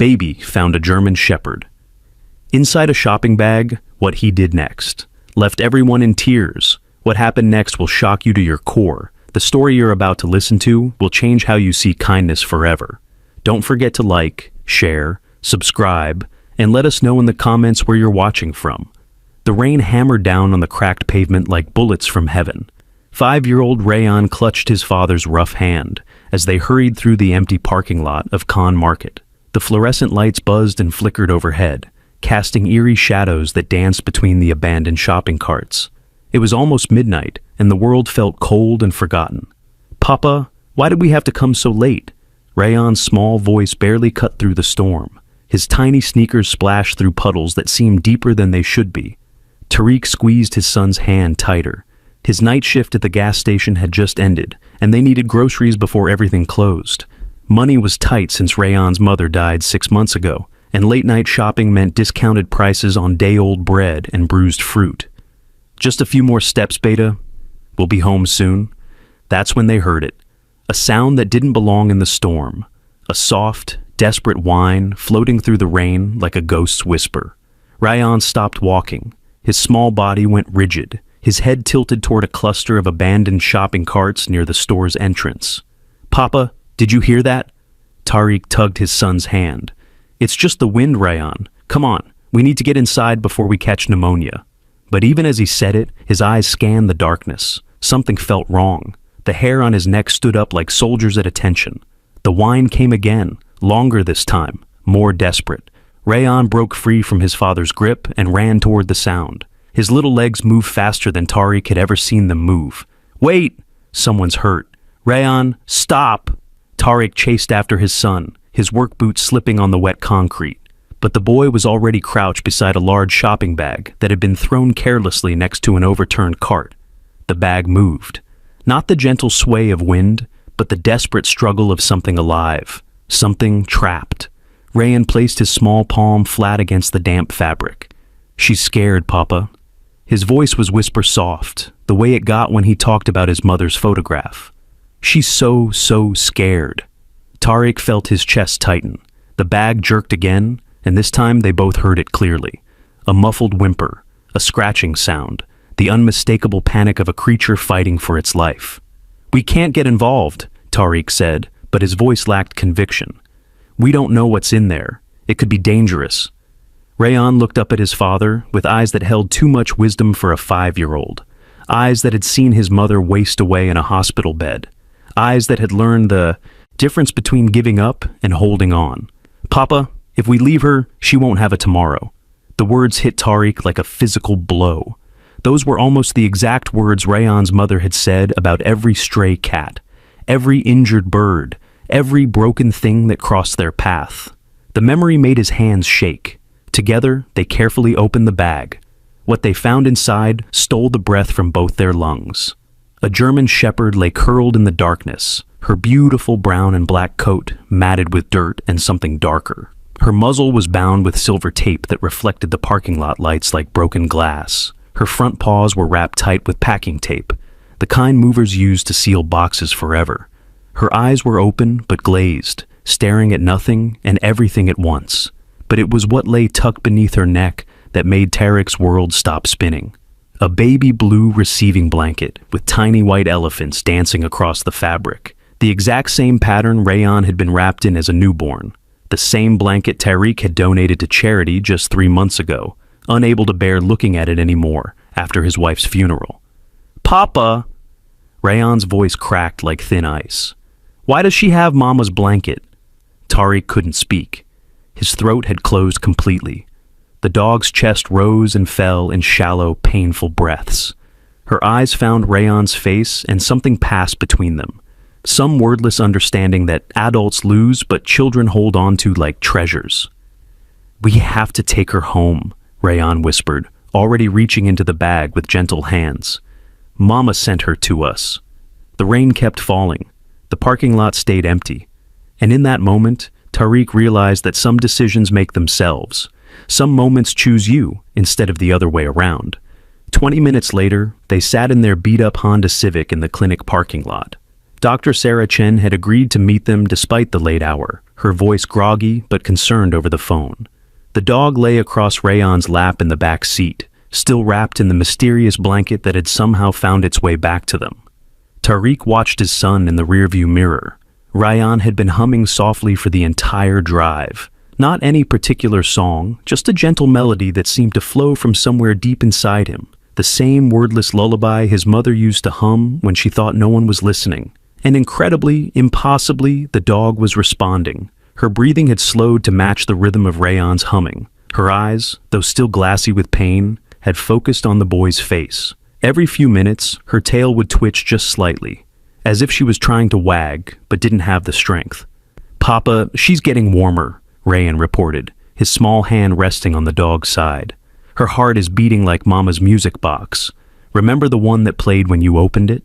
Baby found a German Shepherd. Inside a shopping bag, what he did next. Left everyone in tears. What happened next will shock you to your core. The story you're about to listen to will change how you see kindness forever. Don't forget to like, share, subscribe, and let us know in the comments where you're watching from. The rain hammered down on the cracked pavement like bullets from heaven. 5-year-old Rayon clutched his father's rough hand as they hurried through the empty parking lot of Khan Market. The fluorescent lights buzzed and flickered overhead, casting eerie shadows that danced between the abandoned shopping carts. It was almost midnight, and the world felt cold and forgotten. "Papa, why did we have to come so late?" Rayon's small voice barely cut through the storm. His tiny sneakers splashed through puddles that seemed deeper than they should be. Tariq squeezed his son's hand tighter. His night shift at the gas station had just ended, and they needed groceries before everything closed. Money was tight since Rayon's mother died 6 months ago, and late-night shopping meant discounted prices on day-old bread and bruised fruit. "Just a few more steps, Beta. We'll be home soon." That's when they heard it. A sound that didn't belong in the storm. A soft, desperate whine floating through the rain like a ghost's whisper. Rayon stopped walking. His small body went rigid, his head tilted toward a cluster of abandoned shopping carts near the store's entrance. "Papa, did you hear that?" Tariq tugged his son's hand. "It's just the wind, Rayon. Come on, we need to get inside before we catch pneumonia." But even as he said it, his eyes scanned the darkness. Something felt wrong. The hair on his neck stood up like soldiers at attention. The whine came again, longer this time, more desperate. Rayon broke free from his father's grip and ran toward the sound. His little legs moved faster than Tariq had ever seen them move. "Wait! Someone's hurt." "Rayon, stop!" Tariq chased after his son, his work boots slipping on the wet concrete. But the boy was already crouched beside a large shopping bag that had been thrown carelessly next to an overturned cart. The bag moved. Not the gentle sway of wind, but the desperate struggle of something alive, something trapped. Rayon placed his small palm flat against the damp fabric. "She's scared, Papa." His voice was whisper soft, the way it got when he talked about his mother's photograph. "She's so scared." Tariq felt his chest tighten. The bag jerked again, and this time they both heard it clearly. A muffled whimper, a scratching sound, the unmistakable panic of a creature fighting for its life. "We can't get involved," Tariq said, but his voice lacked conviction. "We don't know what's in there. It could be dangerous." Rayon looked up at his father with eyes that held too much wisdom for a 5-year-old. Eyes that had seen his mother waste away in a hospital bed. Eyes that had learned the difference between giving up and holding on. "Papa, if we leave her, she won't have a tomorrow." The words hit Tariq like a physical blow. Those were almost the exact words Rayon's mother had said about every stray cat, every injured bird, every broken thing that crossed their path. The memory made his hands shake. Together, they carefully opened the bag. What they found inside stole the breath from both their lungs. A German Shepherd lay curled in the darkness, her beautiful brown and black coat matted with dirt and something darker. Her muzzle was bound with silver tape that reflected the parking lot lights like broken glass. Her front paws were wrapped tight with packing tape, the kind movers used to seal boxes forever. Her eyes were open but glazed, staring at nothing and everything at once. But it was what lay tucked beneath her neck that made Tariq's world stop spinning. A baby blue receiving blanket with tiny white elephants dancing across the fabric. The exact same pattern Rayon had been wrapped in as a newborn. The same blanket Tariq had donated to charity just 3 months ago, unable to bear looking at it anymore after his wife's funeral. "Papa!" Rayon's voice cracked like thin ice. "Why does she have Mama's blanket?" Tariq couldn't speak. His throat had closed completely. The dog's chest rose and fell in shallow, painful breaths. Her eyes found Rayon's face and something passed between them. Some wordless understanding that adults lose but children hold on to like treasures. "We have to take her home," Rayon whispered, already reaching into the bag with gentle hands. "Mama sent her to us." The rain kept falling. The parking lot stayed empty. And in that moment, Tariq realized that some decisions make themselves. Some moments choose you instead of the other way around. 20 minutes later, they sat in their beat-up Honda Civic in the clinic parking lot. Dr. Sarah Chen had agreed to meet them despite the late hour. her voice groggy but concerned over the phone. The dog lay across Rayon's lap in the back seat, still wrapped in the mysterious blanket that had somehow found its way back to them. Tariq watched his son in the rearview mirror. Rayan had been humming softly for the entire drive. Not any particular song, just a gentle melody that seemed to flow from somewhere deep inside him. The same wordless lullaby his mother used to hum when she thought no one was listening. And incredibly, impossibly, the dog was responding. Her breathing had slowed to match the rhythm of Rayon's humming. Her eyes, though still glassy with pain, had focused on the boy's face. Every few minutes, her tail would twitch just slightly, as if she was trying to wag, but didn't have the strength. "Papa, she's getting warmer," Rayan reported, his small hand resting on the dog's side. "Her heart is beating like Mama's music box. Remember the one that played when you opened it?"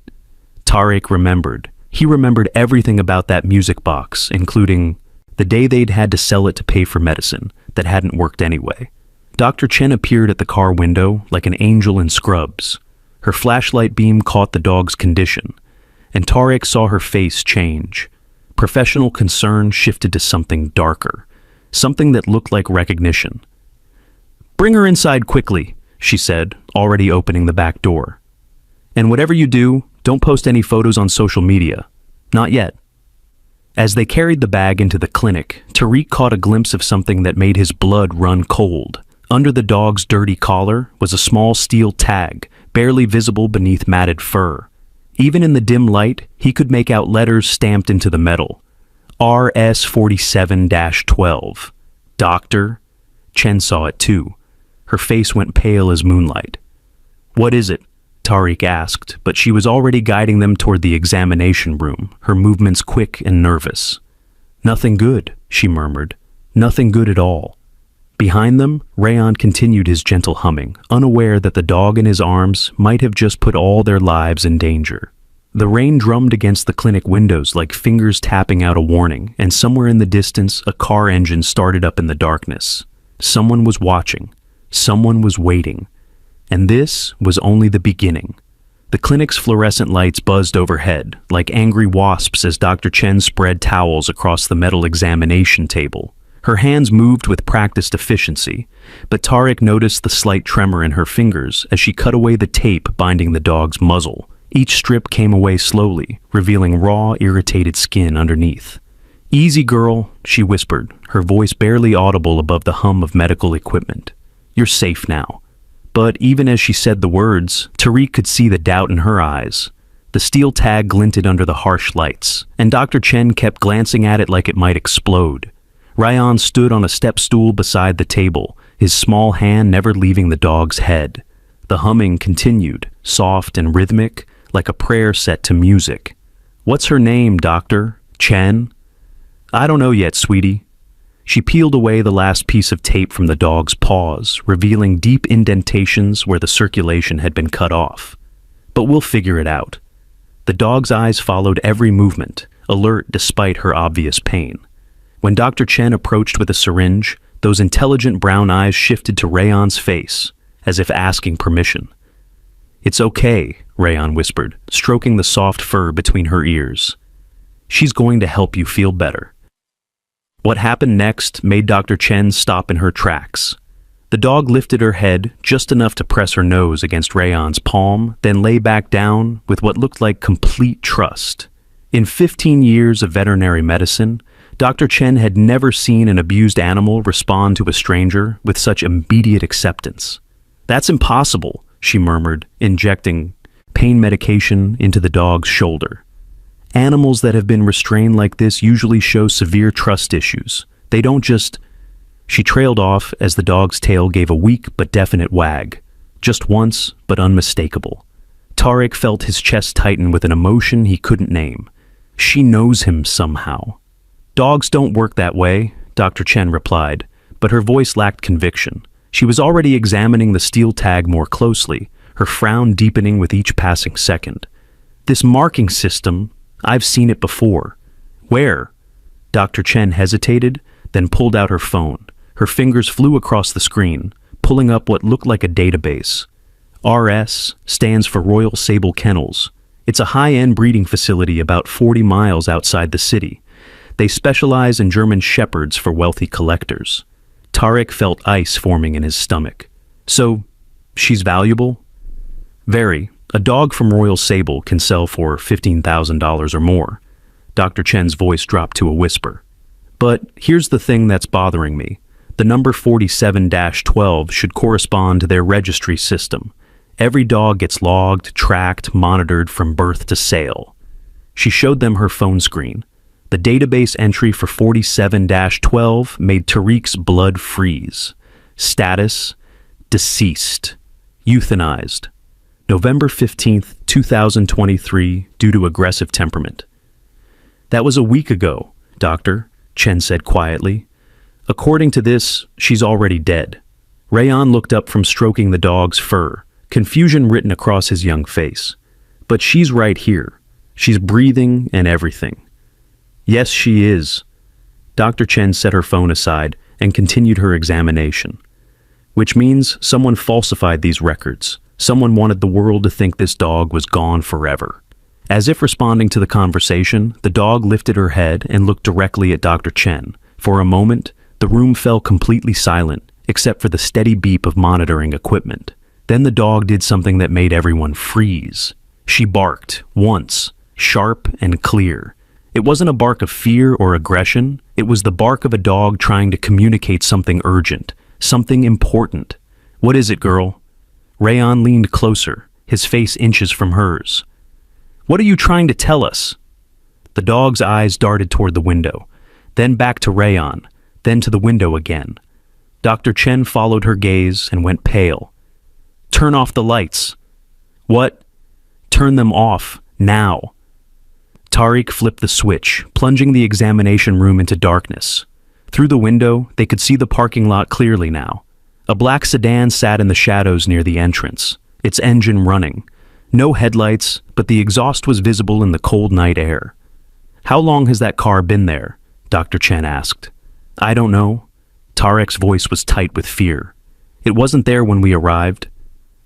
Tariq remembered. He remembered everything about that music box, including the day they'd had to sell it to pay for medicine that hadn't worked anyway. Dr. Chen appeared at the car window like an angel in scrubs. Her flashlight beam caught the dog's condition, and Tariq saw her face change. Professional concern shifted to something darker, something that looked like recognition. "Bring her inside quickly," she said, already opening the back door. "And whatever you do, don't post any photos on social media. Not yet." As they carried the bag into the clinic, Tariq caught a glimpse of something that made his blood run cold. Under the dog's dirty collar was a small steel tag, barely visible beneath matted fur. Even in the dim light, he could make out letters stamped into the metal. RS-47-12. Doctor? Chen saw it too. Her face went pale as moonlight. "What is it?" Tariq asked, but she was already guiding them toward the examination room, her movements quick and nervous. "Nothing good," she murmured. "Nothing good at all." Behind them, Rayan continued his gentle humming, unaware that the dog in his arms might have just put all their lives in danger. The rain drummed against the clinic windows like fingers tapping out a warning, and somewhere in the distance, a car engine started up in the darkness. Someone was watching. Someone was waiting. And this was only the beginning. The clinic's fluorescent lights buzzed overhead, like angry wasps as Dr. Chen spread towels across the metal examination table. Her hands moved with practiced efficiency, but Tariq noticed the slight tremor in her fingers as she cut away the tape binding the dog's muzzle. Each strip came away slowly, revealing raw, irritated skin underneath. "Easy, girl," she whispered, her voice barely audible above the hum of medical equipment. "You're safe now." But even as she said the words, Tariq could see the doubt in her eyes. The steel tag glinted under the harsh lights, and Dr. Chen kept glancing at it like it might explode. Rayan stood on a step stool beside the table, his small hand never leaving the dog's head. The humming continued, soft and rhythmic, like a prayer set to music. "What's her name, Doctor? Chen?" "I don't know yet, sweetie." She peeled away the last piece of tape from the dog's paws, revealing deep indentations where the circulation had been cut off. "But we'll figure it out." The dog's eyes followed every movement, alert despite her obvious pain. When Dr. Chen approached with a syringe, those intelligent brown eyes shifted to Rayan's face, as if asking permission. "It's okay," Rayan whispered, stroking the soft fur between her ears. "She's going to help you feel better." What happened next made Dr. Chen stop in her tracks. The dog lifted her head just enough to press her nose against Rayan's palm, then lay back down with what looked like complete trust. In 15 years of veterinary medicine, Dr. Chen had never seen an abused animal respond to a stranger with such immediate acceptance. "That's impossible," she murmured, injecting pain medication into the dog's shoulder. "Animals that have been restrained like this usually show severe trust issues. They don't just..." She trailed off as the dog's tail gave a weak but definite wag. Just once, but unmistakable. Tariq felt his chest tighten with an emotion he couldn't name. She knows him somehow. "Dogs don't work that way," Dr. Chen replied, but her voice lacked conviction. She was already examining the steel tag more closely, her frown deepening with each passing second. "This marking system, I've seen it before." "Where?" Dr. Chen hesitated, then pulled out her phone. Her fingers flew across the screen, pulling up what looked like a database. RS stands for Royal Sable Kennels. It's a high-end breeding facility about 40 miles outside the city. They specialize in German shepherds for wealthy collectors. Tarek felt ice forming in his stomach. So, she's valuable? Very. A dog from Royal Sable can sell for $15,000 or more. Dr. Chen's voice dropped to a whisper. But here's the thing that's bothering me. The number 47-12 should correspond to their registry system. Every dog gets logged, tracked, monitored from birth to sale. She showed them her phone screen. The database entry for 47-12 made Tariq's blood freeze. Status: deceased. Euthanized. November 15th, 2023, due to aggressive temperament. That was a week ago, Doctor, Chen said quietly. According to this, she's already dead. Rayon looked up from stroking the dog's fur, confusion written across his young face. But she's right here. She's breathing and everything. Yes, she is. Dr. Chen set her phone aside and continued her examination. Which means someone falsified these records. Someone wanted the world to think this dog was gone forever. As if responding to the conversation, the dog lifted her head and looked directly at Dr. Chen. For a moment, the room fell completely silent, except for the steady beep of monitoring equipment. Then the dog did something that made everyone freeze. She barked, once, sharp and clear. It wasn't a bark of fear or aggression. It was the bark of a dog trying to communicate something urgent, something important. What is it, girl? Rayon leaned closer, his face inches from hers. What are you trying to tell us? The dog's eyes darted toward the window, then back to Rayon, then to the window again. Dr. Chen followed her gaze and went pale. Turn off the lights. What? Turn them off, now. Tariq flipped the switch, plunging the examination room into darkness. Through the window, they could see the parking lot clearly now. A black sedan sat in the shadows near the entrance, its engine running. No headlights, but the exhaust was visible in the cold night air. How long has that car been there? Dr. Chen asked. I don't know. Tariq's voice was tight with fear. It wasn't there when we arrived.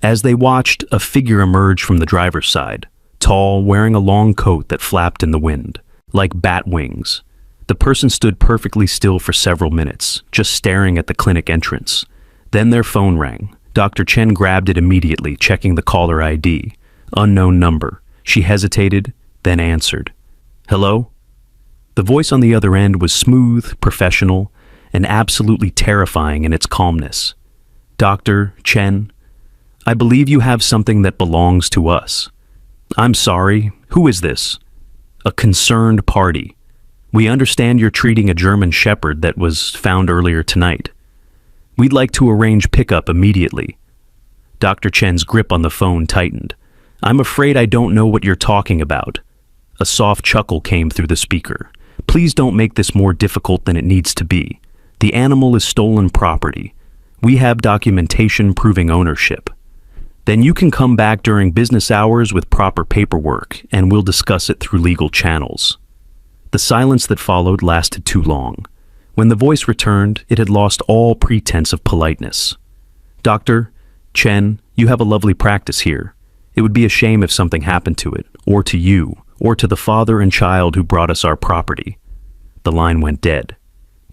As they watched, a figure emerged from the driver's side, tall, wearing a long coat that flapped in the wind, like bat wings. The person stood perfectly still for several minutes, just staring at the clinic entrance. Then their phone rang. Dr. Chen grabbed it immediately, checking the caller ID. Unknown number. She hesitated, then answered. Hello? The voice on the other end was smooth, professional, and absolutely terrifying in its calmness. Dr. Chen, I believe you have something that belongs to us. I'm sorry, who is this? A concerned party. We understand you're treating a German shepherd that was found earlier tonight. We'd like to arrange pickup immediately. Dr. Chen's grip on the phone tightened. I'm afraid I don't know what you're talking about. A soft chuckle came through the speaker. Please don't make this more difficult than it needs to be. The animal is stolen property. We have documentation proving ownership. Then you can come back during business hours with proper paperwork, and we'll discuss it through legal channels. The silence that followed lasted too long. When the voice returned, it had lost all pretense of politeness. Dr. Chen, you have a lovely practice here. It would be a shame if something happened to it, or to you, or to the father and child who brought us our property. The line went dead.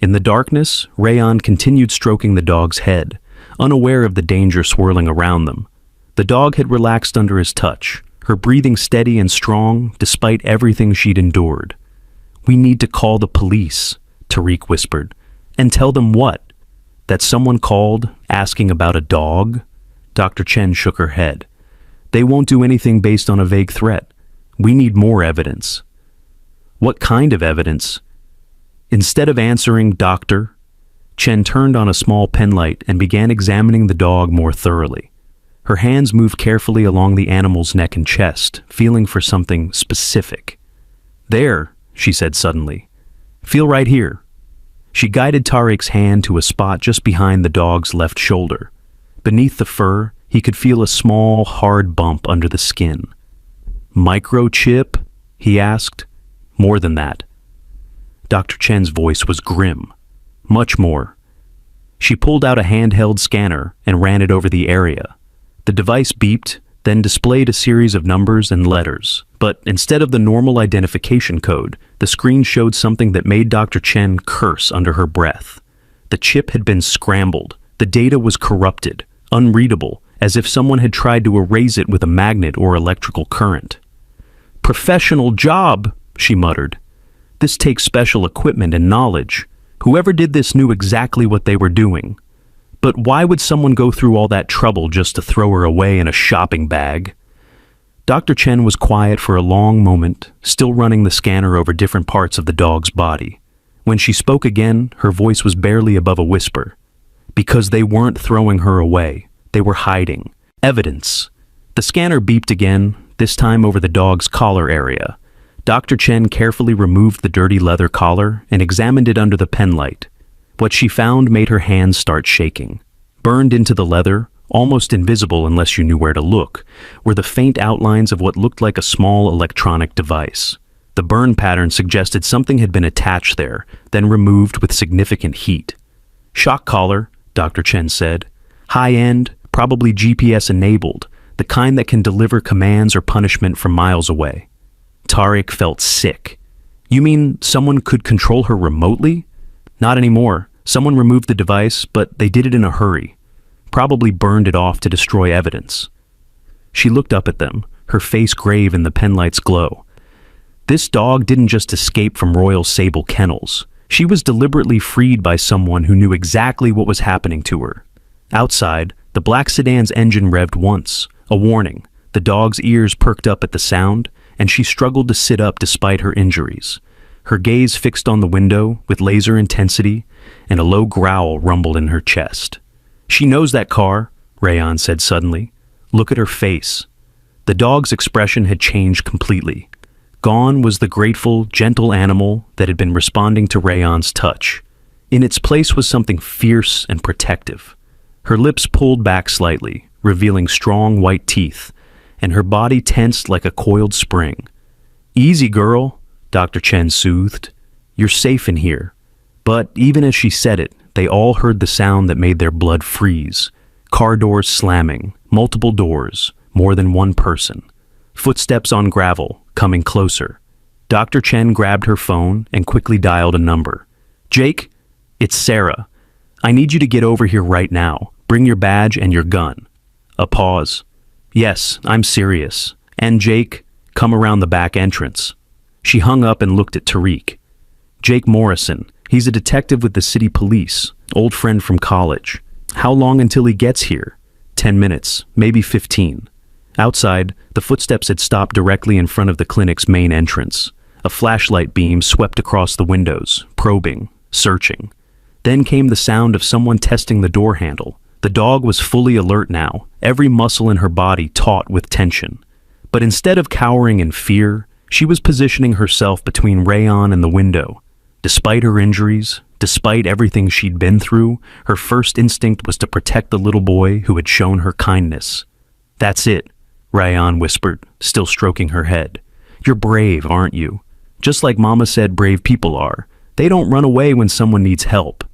In the darkness, Rayon continued stroking the dog's head, unaware of the danger swirling around them. The dog had relaxed under his touch, her breathing steady and strong despite everything she'd endured. We need to call the police, Tariq whispered. And tell them what? That someone called, asking about a dog? Dr. Chen shook her head. They won't do anything based on a vague threat. We need more evidence. What kind of evidence? Instead of answering, Doctor, Chen turned on a small penlight and began examining the dog more thoroughly. Her hands moved carefully along the animal's neck and chest, feeling for something specific. There, she said suddenly. Feel right here. She guided Tariq's hand to a spot just behind the dog's left shoulder. Beneath the fur, he could feel a small, hard bump under the skin. Microchip? He asked. More than that. Dr. Chen's voice was grim. Much more. She pulled out a handheld scanner and ran it over the area. The device beeped, then displayed a series of numbers and letters. But instead of the normal identification code, the screen showed something that made Dr. Chen curse under her breath. The chip had been scrambled. The data was corrupted, unreadable, as if someone had tried to erase it with a magnet or electrical current. "Professional job," she muttered. "This takes special equipment and knowledge. Whoever did this knew exactly what they were doing. But why would someone go through all that trouble just to throw her away in a shopping bag?" Dr. Chen was quiet for a long moment, still running the scanner over different parts of the dog's body. When she spoke again, her voice was barely above a whisper. "Because they weren't throwing her away. They were hiding. Evidence." The scanner beeped again, this time over the dog's collar area. Dr. Chen carefully removed the dirty leather collar and examined it under the penlight. What she found made her hands start shaking. Burned into the leather, almost invisible unless you knew where to look, were the faint outlines of what looked like a small electronic device. The burn pattern suggested something had been attached there, then removed with significant heat. "Shock collar," Dr. Chen said. "High-end, probably GPS-enabled, the kind that can deliver commands or punishment from miles away." Tariq felt sick. "You mean someone could control her remotely?" "Not anymore. Someone removed the device, but they did it in a hurry. Probably burned it off to destroy evidence." She looked up at them, her face grave in the penlight's glow. This dog didn't just escape from Royal Sable Kennels. She was deliberately freed by someone who knew exactly what was happening to her. Outside, the black sedan's engine revved once, a warning. The dog's ears perked up at the sound, and she struggled to sit up despite her injuries. Her gaze fixed on the window with laser intensity, and a low growl rumbled in her chest. "She knows that car," Rayan said suddenly. "Look at her face." The dog's expression had changed completely. Gone was the grateful, gentle animal that had been responding to Rayan's touch. In its place was something fierce and protective. Her lips pulled back slightly, revealing strong white teeth, and her body tensed like a coiled spring. "Easy, girl," Dr. Chen soothed. "You're safe in here." But even as she said it, they all heard the sound that made their blood freeze. Car doors slamming, multiple doors, more than one person. Footsteps on gravel, coming closer. Dr. Chen grabbed her phone and quickly dialed a number. "Jake, it's Sarah. I need you to get over here right now. Bring your badge and your gun." A pause. "Yes, I'm serious. And Jake, come around the back entrance." She hung up and looked at Tariq. "Jake Morrison. He's a detective with the city police, old friend from college. How long until he gets here?" 10 minutes, maybe 15. Outside, the footsteps had stopped directly in front of the clinic's main entrance. A flashlight beam swept across the windows, probing, searching. Then came the sound of someone testing the door handle. The dog was fully alert now, every muscle in her body taut with tension. But instead of cowering in fear, she was positioning herself between Rayan and the window. Despite her injuries, despite everything she'd been through, her first instinct was to protect the little boy who had shown her kindness. "That's it," Rayan whispered, still stroking her head. "You're brave, aren't you? Just like Mama said brave people are. They don't run away when someone needs help."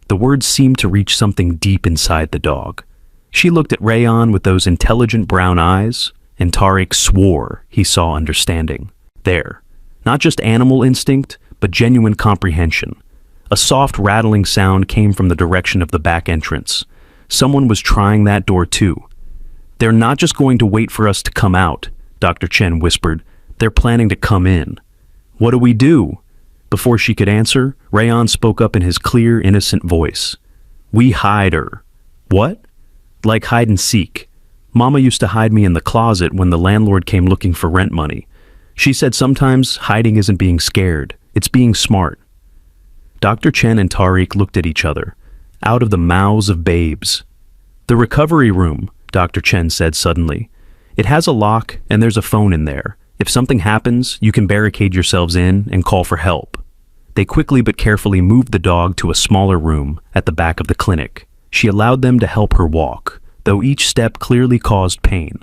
The words seemed to reach something deep inside the dog. She looked at Rayan with those intelligent brown eyes, and Tariq swore he saw understanding. There. Not just animal instinct, but genuine comprehension. A soft rattling sound came from the direction of the back entrance. Someone was trying that door too. "They're not just going to wait for us to come out," Dr. Chen whispered. "They're planning to come in." "What do we do?" Before she could answer, Rayan spoke up in his clear, innocent voice. "We hide her." "What?" "Like hide and seek. Mama used to hide me in the closet when the landlord came looking for rent money. She said sometimes hiding isn't being scared, it's being smart." Dr. Chen and Tariq looked at each other, out of the mouths of babes. "The recovery room," Dr. Chen said suddenly. "It has a lock and there's a phone in there. If something happens, you can barricade yourselves in and call for help." They quickly but carefully moved the dog to a smaller room at the back of the clinic. She allowed them to help her walk, though each step clearly caused pain.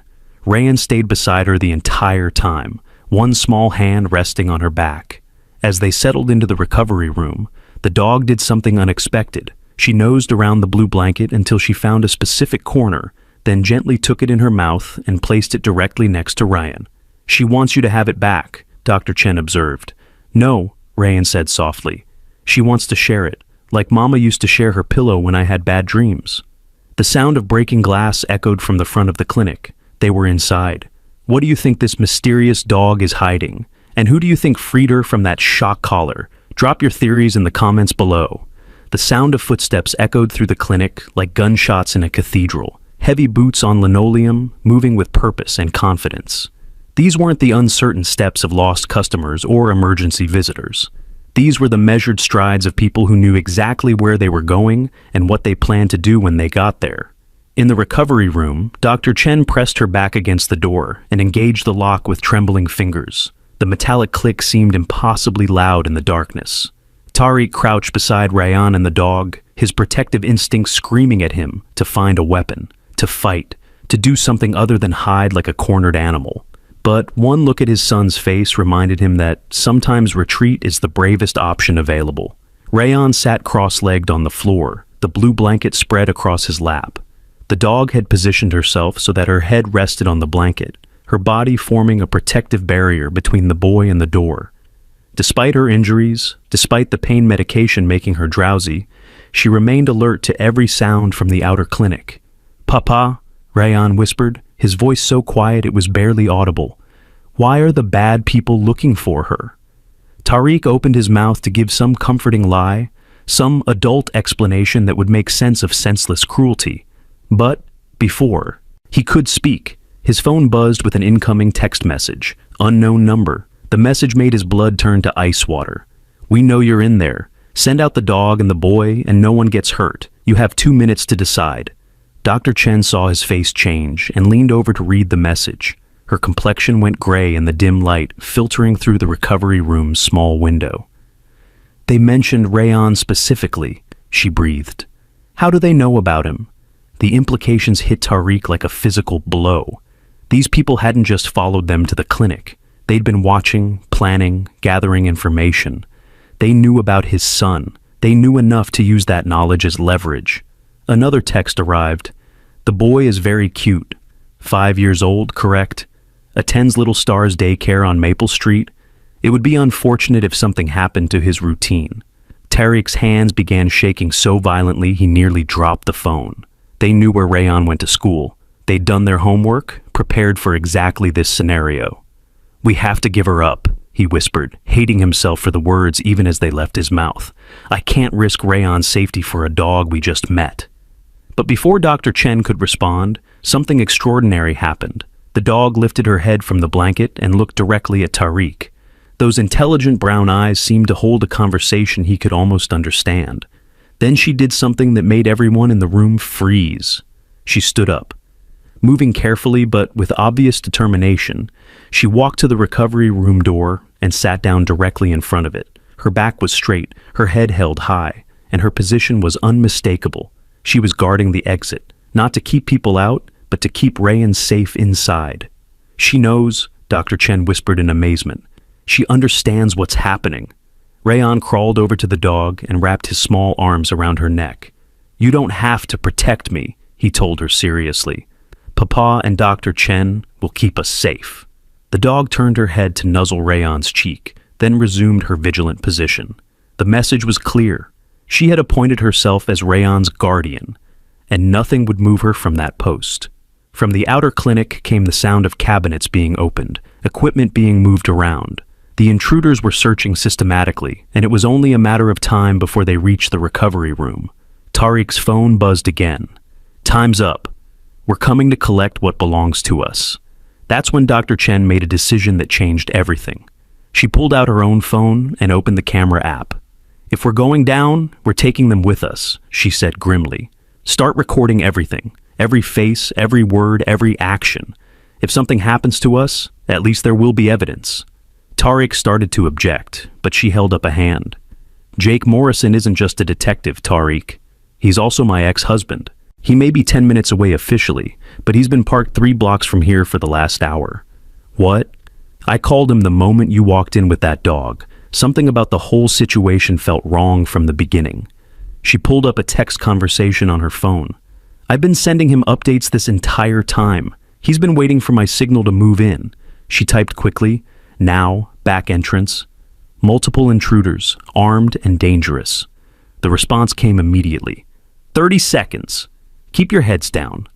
Rayan stayed beside her the entire time, one small hand resting on her back. As they settled into the recovery room, the dog did something unexpected. She nosed around the blue blanket until she found a specific corner, then gently took it in her mouth and placed it directly next to Ryan. "She wants you to have it back," Dr. Chen observed. "No," Ryan said softly. "She wants to share it, like Mama used to share her pillow when I had bad dreams." The sound of breaking glass echoed from the front of the clinic. They were inside. "What do you think this mysterious dog is hiding? And who do you think freed her from that shock collar? Drop your theories in the comments below." The sound of footsteps echoed through the clinic like gunshots in a cathedral. Heavy boots on linoleum, moving with purpose and confidence. These weren't the uncertain steps of lost customers or emergency visitors. These were the measured strides of people who knew exactly where they were going and what they planned to do when they got there. In the recovery room, Dr. Chen pressed her back against the door and engaged the lock with trembling fingers. The metallic click seemed impossibly loud in the darkness. Tariq crouched beside Ryan and the dog, his protective instincts screaming at him to find a weapon, to fight, to do something other than hide like a cornered animal. But one look at his son's face reminded him that sometimes retreat is the bravest option available. Ryan sat cross-legged on the floor, the blue blanket spread across his lap. The dog had positioned herself so that her head rested on the blanket, her body forming a protective barrier between the boy and the door. Despite her injuries, despite the pain medication making her drowsy, she remained alert to every sound from the outer clinic. "Papa," Ryan whispered, his voice so quiet it was barely audible. "Why are the bad people looking for her?" Tariq opened his mouth to give some comforting lie, some adult explanation that would make sense of senseless cruelty. But before he could speak, his phone buzzed with an incoming text message. Unknown number. The message made his blood turn to ice water. "We know you're in there. Send out the dog and the boy and no one gets hurt. You have 2 minutes to decide." Dr. Chen saw his face change and leaned over to read the message. Her complexion went gray in the dim light filtering through the recovery room's small window. "They mentioned Ryan specifically," she breathed. "How do they know about him?" The implications hit Tariq like a physical blow. These people hadn't just followed them to the clinic. They'd been watching, planning, gathering information. They knew about his son. They knew enough to use that knowledge as leverage. Another text arrived. "The boy is very cute. 5 years old, correct? Attends Little Stars daycare on Maple Street. It would be unfortunate if something happened to his routine." Tariq's hands began shaking so violently he nearly dropped the phone. They knew where Ryan went to school. They'd done their homework, prepared for exactly this scenario. "We have to give her up," he whispered, hating himself for the words even as they left his mouth. "I can't risk Ryan's safety for a dog we just met." But before Dr. Chen could respond, something extraordinary happened. The dog lifted her head from the blanket and looked directly at Tariq. Those intelligent brown eyes seemed to hold a conversation he could almost understand. Then she did something that made everyone in the room freeze. She stood up. Moving carefully but with obvious determination, she walked to the recovery room door and sat down directly in front of it. Her back was straight, her head held high, and her position was unmistakable. She was guarding the exit, not to keep people out, but to keep Ryan safe inside. "She knows," Dr. Chen whispered in amazement. "She understands what's happening." Ryan crawled over to the dog and wrapped his small arms around her neck. "You don't have to protect me," he told her seriously. "Papa and Dr. Chen will keep us safe." The dog turned her head to nuzzle Ryan's cheek, then resumed her vigilant position. The message was clear. She had appointed herself as Ryan's guardian, and nothing would move her from that post. From the outer clinic came the sound of cabinets being opened, equipment being moved around. The intruders were searching systematically, and it was only a matter of time before they reached the recovery room. Tariq's phone buzzed again. "Time's up. We're coming to collect what belongs to us." That's when Dr. Chen made a decision that changed everything. She pulled out her own phone and opened the camera app. "If we're going down, we're taking them with us," she said grimly. "Start recording everything. Every face, every word, every action. If something happens to us, at least there will be evidence." Tariq started to object, but she held up a hand. "Jake Morrison isn't just a detective, Tariq. He's also my ex-husband. He may be 10 minutes away officially, but he's been parked 3 blocks from here for the last hour." "What?" "I called him the moment you walked in with that dog. Something about the whole situation felt wrong from the beginning." She pulled up a text conversation on her phone. I've been sending him updates this entire time. He's been waiting for my signal to move in. She typed quickly. Now, back entrance. Multiple intruders, armed and dangerous. The response came immediately. 30 seconds. Keep your heads down.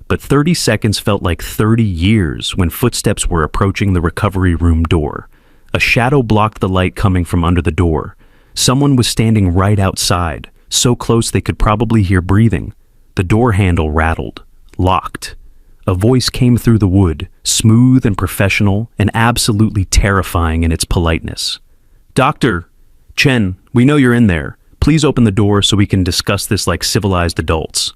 But 30 seconds felt like 30 years when footsteps were approaching the recovery room door. A shadow blocked the light coming from under the door. Someone was standing right outside, so close they could probably hear breathing. The door handle rattled. Locked. A voice came through the wood, smooth and professional and absolutely terrifying in its politeness. "Doctor, Chen, we know you're in there. Please open the door so we can discuss this like civilized adults."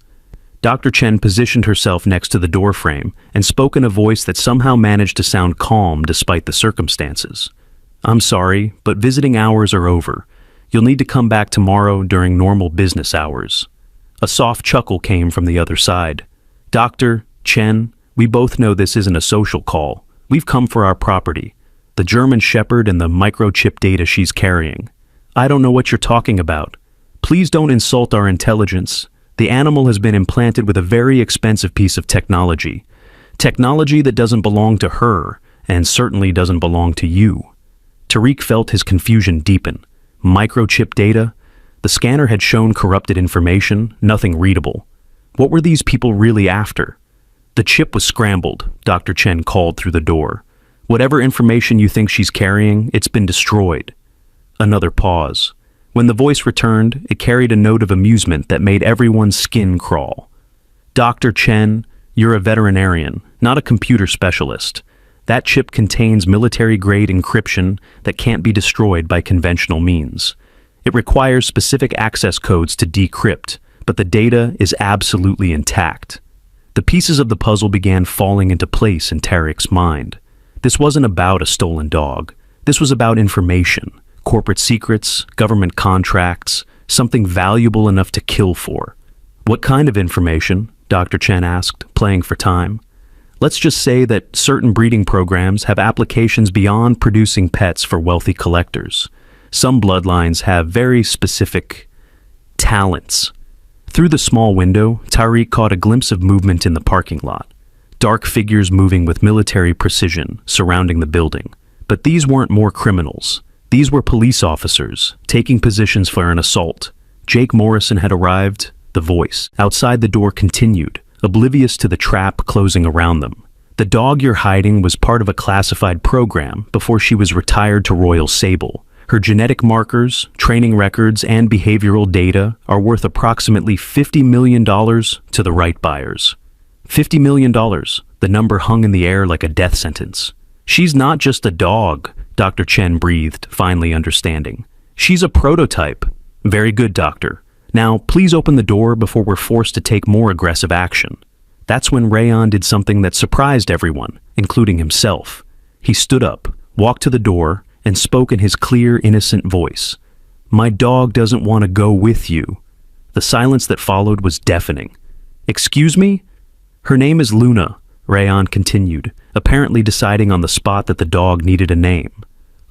Dr. Chen positioned herself next to the doorframe and spoke in a voice that somehow managed to sound calm despite the circumstances. "I'm sorry, but visiting hours are over. You'll need to come back tomorrow during normal business hours." A soft chuckle came from the other side. "Dr. Chen, we both know this isn't a social call. We've come for our property. The German Shepherd and the microchip data she's carrying. I don't know what you're talking about. Please don't insult our intelligence. The animal has been implanted with a very expensive piece of technology. Technology that doesn't belong to her, and certainly doesn't belong to you." Tariq felt his confusion deepen. Microchip data? The scanner had shown corrupted information, nothing readable. What were these people really after? "The chip was scrambled," Dr. Chen called through the door. "Whatever information you think she's carrying, it's been destroyed." Another pause. When the voice returned, it carried a note of amusement that made everyone's skin crawl. "Dr. Chen, you're a veterinarian, not a computer specialist. That chip contains military-grade encryption that can't be destroyed by conventional means. It requires specific access codes to decrypt, but the data is absolutely intact." The pieces of the puzzle began falling into place in Tariq's mind. This wasn't about a stolen dog. This was about information. Corporate secrets, government contracts, something valuable enough to kill for. "What kind of information?" Dr. Chen asked, playing for time. "Let's just say that certain breeding programs have applications beyond producing pets for wealthy collectors. Some bloodlines have very specific talents." Through the small window, Tariq caught a glimpse of movement in the parking lot. Dark figures moving with military precision surrounding the building. But these weren't more criminals. These were police officers, taking positions for an assault. Jake Morrison had arrived. The voice outside the door continued, oblivious to the trap closing around them. "The dog you're hiding was part of a classified program before she was retired to Royal Sable. Her genetic markers, training records, and behavioral data are worth approximately $50 million to the right buyers." $50 million. The number hung in the air like a death sentence. "She's not just a dog," Dr. Chen breathed, finally understanding. "She's a prototype." "Very good, doctor. Now, please open the door before we're forced to take more aggressive action." That's when Rayon did something that surprised everyone, including himself. He stood up, walked to the door, and spoke in his clear, innocent voice. "My dog doesn't want to go with you." The silence that followed was deafening. "Excuse me?" "Her name is Luna," Rayon continued, apparently deciding on the spot that the dog needed a name.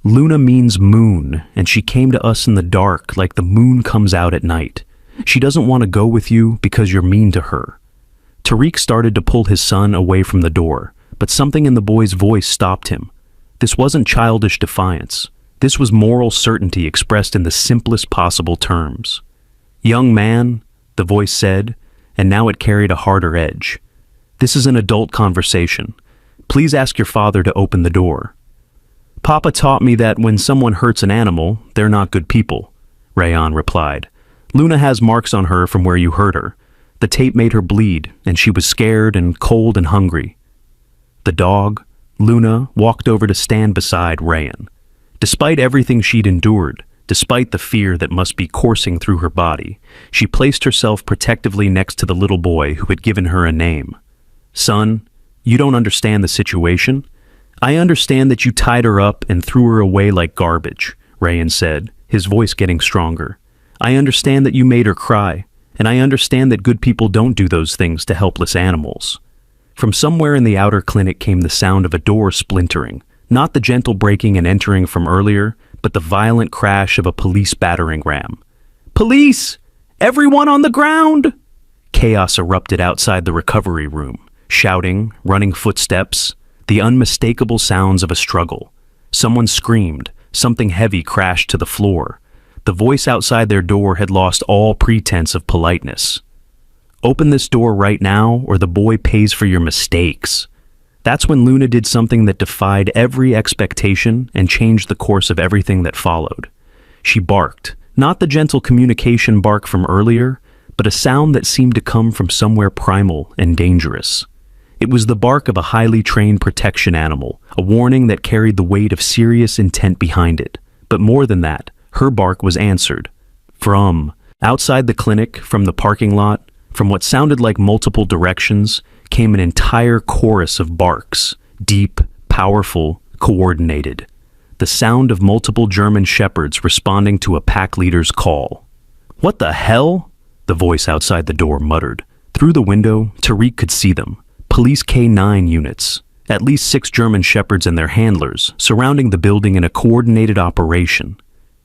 "Luna means moon, and she came to us in the dark like the moon comes out at night. She doesn't want to go with you because you're mean to her." Tariq started to pull his son away from the door, but something in the boy's voice stopped him. This wasn't childish defiance. This was moral certainty expressed in the simplest possible terms. "Young man," the voice said, and now it carried a harder edge. "This is an adult conversation. Please ask your father to open the door." "Papa taught me that when someone hurts an animal, they're not good people," Rayon replied. "Luna has marks on her from where you hurt her. The tape made her bleed, and she was scared and cold and hungry." The dog, Luna, walked over to stand beside Rayon. Despite everything she'd endured, despite the fear that must be coursing through her body, she placed herself protectively next to the little boy who had given her a name. "Son, you don't understand the situation. I understand that you tied her up and threw her away like garbage," Rayon said, his voice getting stronger. "I understand that you made her cry, and I understand that good people don't do those things to helpless animals." From somewhere in the outer clinic came the sound of a door splintering, not the gentle breaking and entering from earlier, but the violent crash of a police battering ram. "Police! Everyone on the ground!" Chaos erupted outside the recovery room. Shouting, running footsteps, the unmistakable sounds of a struggle. Someone screamed, something heavy crashed to the floor. The voice outside their door had lost all pretense of politeness. "Open this door right now, or the boy pays for your mistakes." That's when Luna did something that defied every expectation and changed the course of everything that followed. She barked, not the gentle communication bark from earlier, but a sound that seemed to come from somewhere primal and dangerous. It was the bark of a highly trained protection animal, a warning that carried the weight of serious intent behind it. But more than that, her bark was answered. From outside the clinic, from the parking lot, from what sounded like multiple directions, came an entire chorus of barks, deep, powerful, coordinated. The sound of multiple German shepherds responding to a pack leader's call. "What the hell?" the voice outside the door muttered. Through the window, Tariq could see them. Police K9 units, at least 6 German shepherds and their handlers, surrounding the building in a coordinated operation.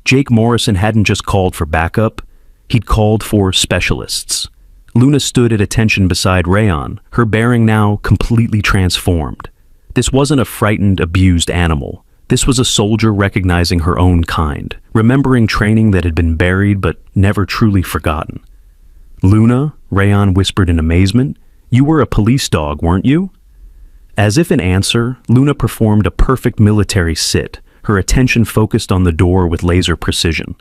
Jake Morrison hadn't just called for backup, he'd called for specialists. Luna stood at attention beside Rayon, her bearing now completely transformed. This wasn't a frightened, abused animal. This was a soldier recognizing her own kind, remembering training that had been buried but never truly forgotten. "Luna," Rayon whispered in amazement, "you were a police dog, weren't you?" As if in answer, Luna performed a perfect military sit, her attention focused on the door with laser precision.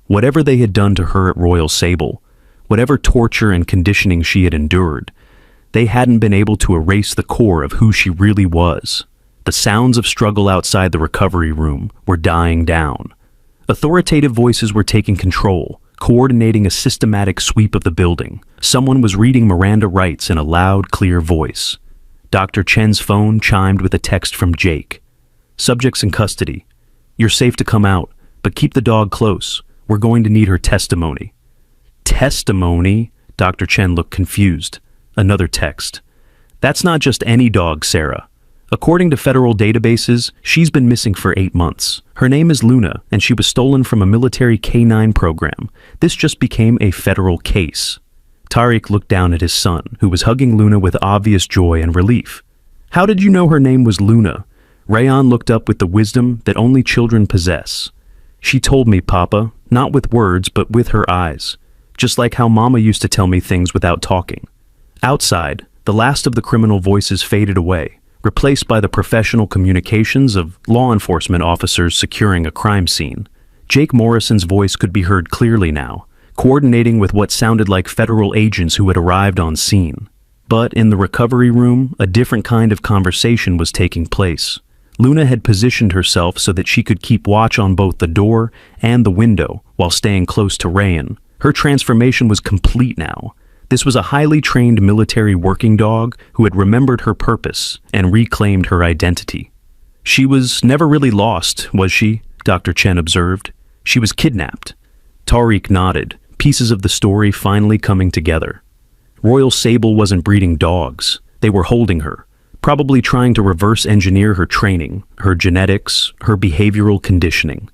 Whatever they had done to her at Royal Sable, whatever torture and conditioning she had endured, they hadn't been able to erase the core of who she really was. The sounds of struggle outside the recovery room were dying down. Authoritative voices were taking control, coordinating a systematic sweep of the building. Someone was reading Miranda rights in a loud, clear voice. Dr. Chen's phone chimed with a text from Jake. "Subject's in custody. You're safe to come out, but keep the dog close. We're going to need her testimony." "Testimony?" Dr. Chen looked confused. Another text. "That's not just any dog, Sarah. According to federal databases, she's been missing for 8 months. Her name is Luna, and she was stolen from a military K9 program. This just became a federal case." Tariq looked down at his son, who was hugging Luna with obvious joy and relief. "How did you know her name was Luna?" Rayon looked up with the wisdom that only children possess. "She told me, Papa, not with words, but with her eyes. Just like how Mama used to tell me things without talking." Outside, the last of the criminal voices faded away, replaced by the professional communications of law enforcement officers securing a crime scene. Jake Morrison's voice could be heard clearly now, coordinating with what sounded like federal agents who had arrived on scene. But in the recovery room, a different kind of conversation was taking place. Luna had positioned herself so that she could keep watch on both the door and the window while staying close to Rayan. Her transformation was complete now. This was a highly trained military working dog who had remembered her purpose and reclaimed her identity. "She was never really lost, was she?" Dr. Chen observed. "She was kidnapped." Tariq nodded, pieces of the story finally coming together. Royal Sable wasn't breeding dogs. They were holding her, probably trying to reverse engineer her training, her genetics, her behavioral conditioning.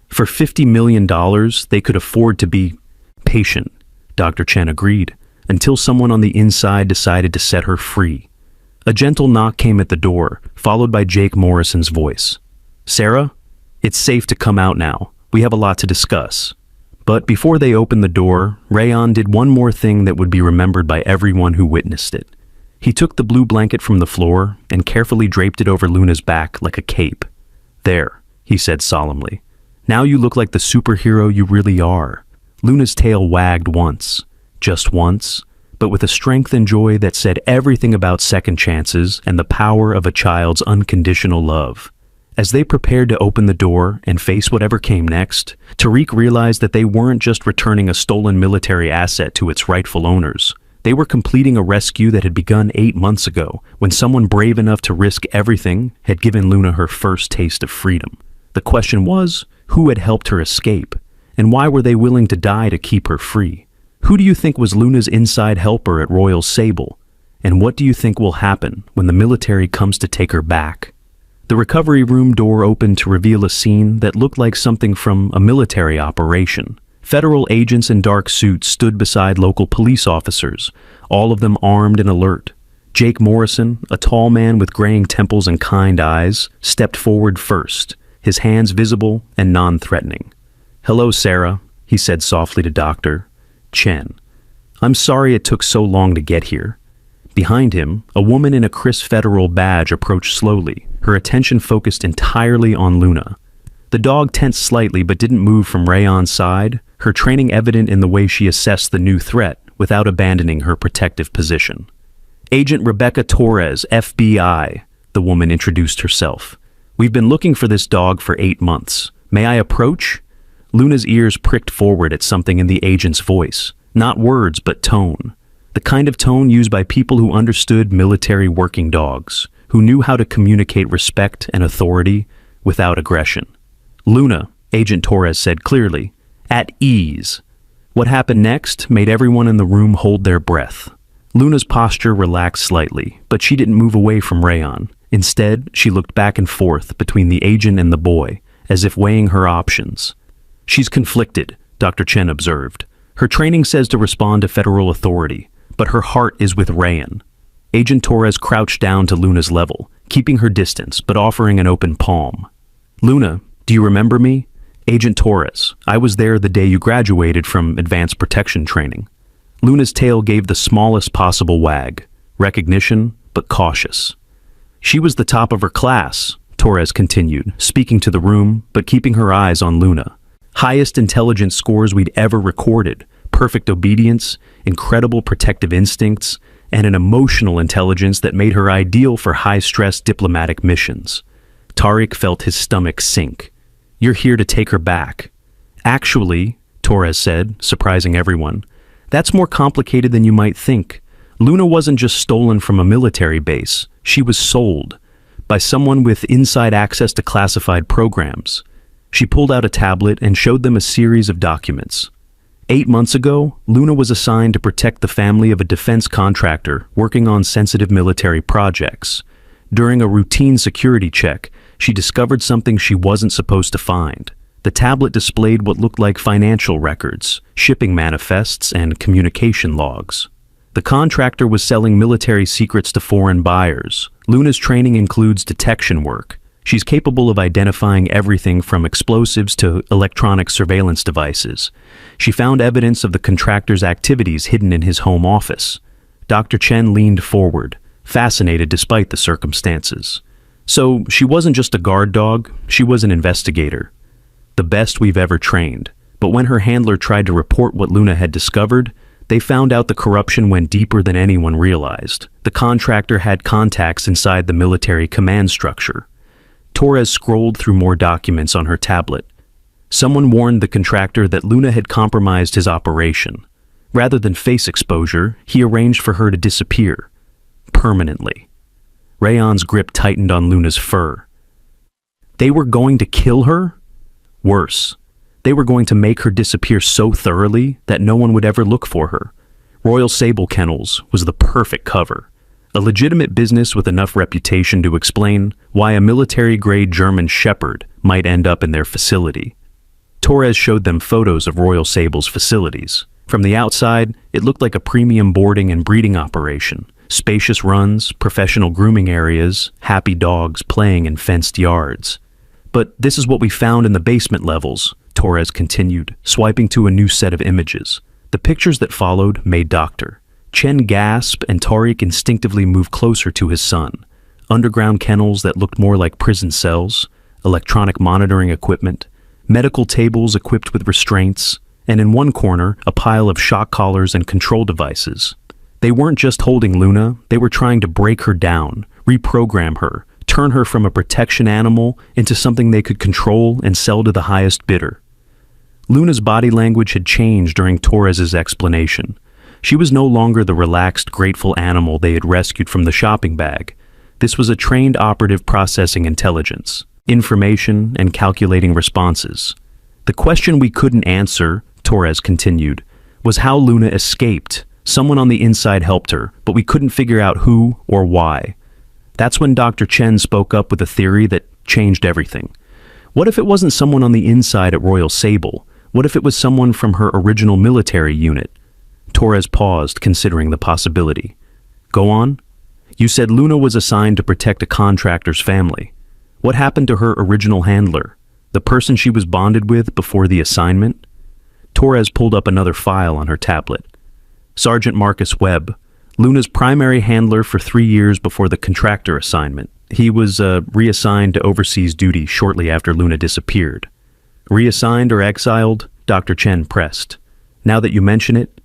For $50 million, they could afford to be patient, Dr. Chen agreed, until someone on the inside decided to set her free. A gentle knock came at the door, followed by Jake Morrison's voice. "Sarah, it's safe to come out now. We have a lot to discuss." But before they opened the door, Rayon did one more thing that would be remembered by everyone who witnessed it. He took the blue blanket from the floor and carefully draped it over Luna's back like a cape. "There," he said solemnly. "Now you look like the superhero you really are." Luna's tail wagged once, just once, but with a strength and joy that said everything about second chances and the power of a child's unconditional love. As they prepared to open the door and face whatever came next, Tariq realized that they weren't just returning a stolen military asset to its rightful owners. They were completing a rescue that had begun 8 months ago, when someone brave enough to risk everything had given Luna her first taste of freedom. The question was, who had helped her escape? And why were they willing to die to keep her free? Who do you think was Luna's inside helper at Royal Sable? And what do you think will happen when the military comes to take her back? The recovery room door opened to reveal a scene that looked like something from a military operation. Federal agents in dark suits stood beside local police officers, all of them armed and alert. Jake Morrison, a tall man with graying temples and kind eyes, stepped forward first, his hands visible and non-threatening. "Hello, Sarah," he said softly to Dr. Chen. "I'm sorry it took so long to get here." Behind him, a woman in a crisp federal badge approached slowly, her attention focused entirely on Luna. The dog tensed slightly but didn't move from Rayon's side, her training evident in the way she assessed the new threat without abandoning her protective position. "Agent Rebecca Torres, FBI," the woman introduced herself. "We've been looking for this dog for 8 months. May I approach?" Luna's ears pricked forward at something in the agent's voice. Not words, but tone. The kind of tone used by people who understood military working dogs, who knew how to communicate respect and authority without aggression. "Luna," Agent Torres said clearly, "at ease." What happened next made everyone in the room hold their breath. Luna's posture relaxed slightly, but she didn't move away from Rayon. Instead, she looked back and forth between the agent and the boy, as if weighing her options. "She's conflicted," Dr. Chen observed. "Her training says to respond to federal authority, but her heart is with Rayon." Agent Torres crouched down to Luna's level, keeping her distance but offering an open palm. "Luna, do you remember me? Agent Torres. I was there the day you graduated from advanced protection training." Luna's tail gave the smallest possible wag, recognition but cautious. "She was the top of her class," Torres continued, speaking to the room but keeping her eyes on Luna. "Highest intelligence scores we'd ever recorded, perfect obedience, incredible protective instincts, and an emotional intelligence that made her ideal for high-stress diplomatic missions." Tariq felt his stomach sink. "You're here to take her back." "Actually," Torres said, surprising everyone, "that's more complicated than you might think. Luna wasn't just stolen from a military base, she was sold by someone with inside access to classified programs." She pulled out a tablet and showed them a series of documents. 8 months ago, Luna was assigned to protect the family of a defense contractor working on sensitive military projects. During a routine security check, she discovered something she wasn't supposed to find. The tablet displayed what looked like financial records, shipping manifests, and communication logs. The contractor was selling military secrets to foreign buyers. Luna's training includes detection work. She's capable of identifying everything from explosives to electronic surveillance devices. She found evidence of the contractor's activities hidden in his home office. Dr. Chen leaned forward, fascinated despite the circumstances. "So she wasn't just a guard dog, she was an investigator. The best we've ever trained. But when her handler tried to report what Luna had discovered, they found out the corruption went deeper than anyone realized. The contractor had contacts inside the military command structure." Torres scrolled through more documents on her tablet. Someone warned the contractor that Luna had compromised his operation. Rather than face exposure, he arranged for her to disappear. Permanently. Rayon's grip tightened on Luna's fur. They were going to kill her? Worse, they were going to make her disappear so thoroughly that no one would ever look for her. Royal Sable Kennels was the perfect cover. A legitimate business with enough reputation to explain why a military-grade German shepherd might end up in their facility. Torres showed them photos of Royal Sable's facilities. From the outside, it looked like a premium boarding and breeding operation. Spacious runs, professional grooming areas, happy dogs playing in fenced yards. "But this is what we found in the basement levels," Torres continued, swiping to a new set of images. The pictures that followed made Dr. Chen gasp and Tariq instinctively moved closer to his son. Underground kennels that looked more like prison cells, electronic monitoring equipment, medical tables equipped with restraints, and in one corner, a pile of shock collars and control devices. They weren't just holding Luna, they were trying to break her down, reprogram her, turn her from a protection animal into something they could control and sell to the highest bidder. Luna's body language had changed during Torres's explanation. She was no longer the relaxed, grateful animal they had rescued from the shopping bag. This was a trained operative processing intelligence, information, and calculating responses. "The question we couldn't answer," Torres continued, "was how Luna escaped. Someone on the inside helped her, but we couldn't figure out who or why." That's when Dr. Chen spoke up with a theory that changed everything. What if it wasn't someone on the inside at Royal Sable? What if it was someone from her original military unit? Torres paused, considering the possibility. Go on. You said Luna was assigned to protect a contractor's family. What happened to her original handler, the person she was bonded with before the assignment? Torres pulled up another file on her tablet. Sergeant Marcus Webb, Luna's primary handler for 3 years before the contractor assignment. He was reassigned to overseas duty shortly after Luna disappeared. Reassigned or exiled? Dr. Chen pressed. Now that you mention it?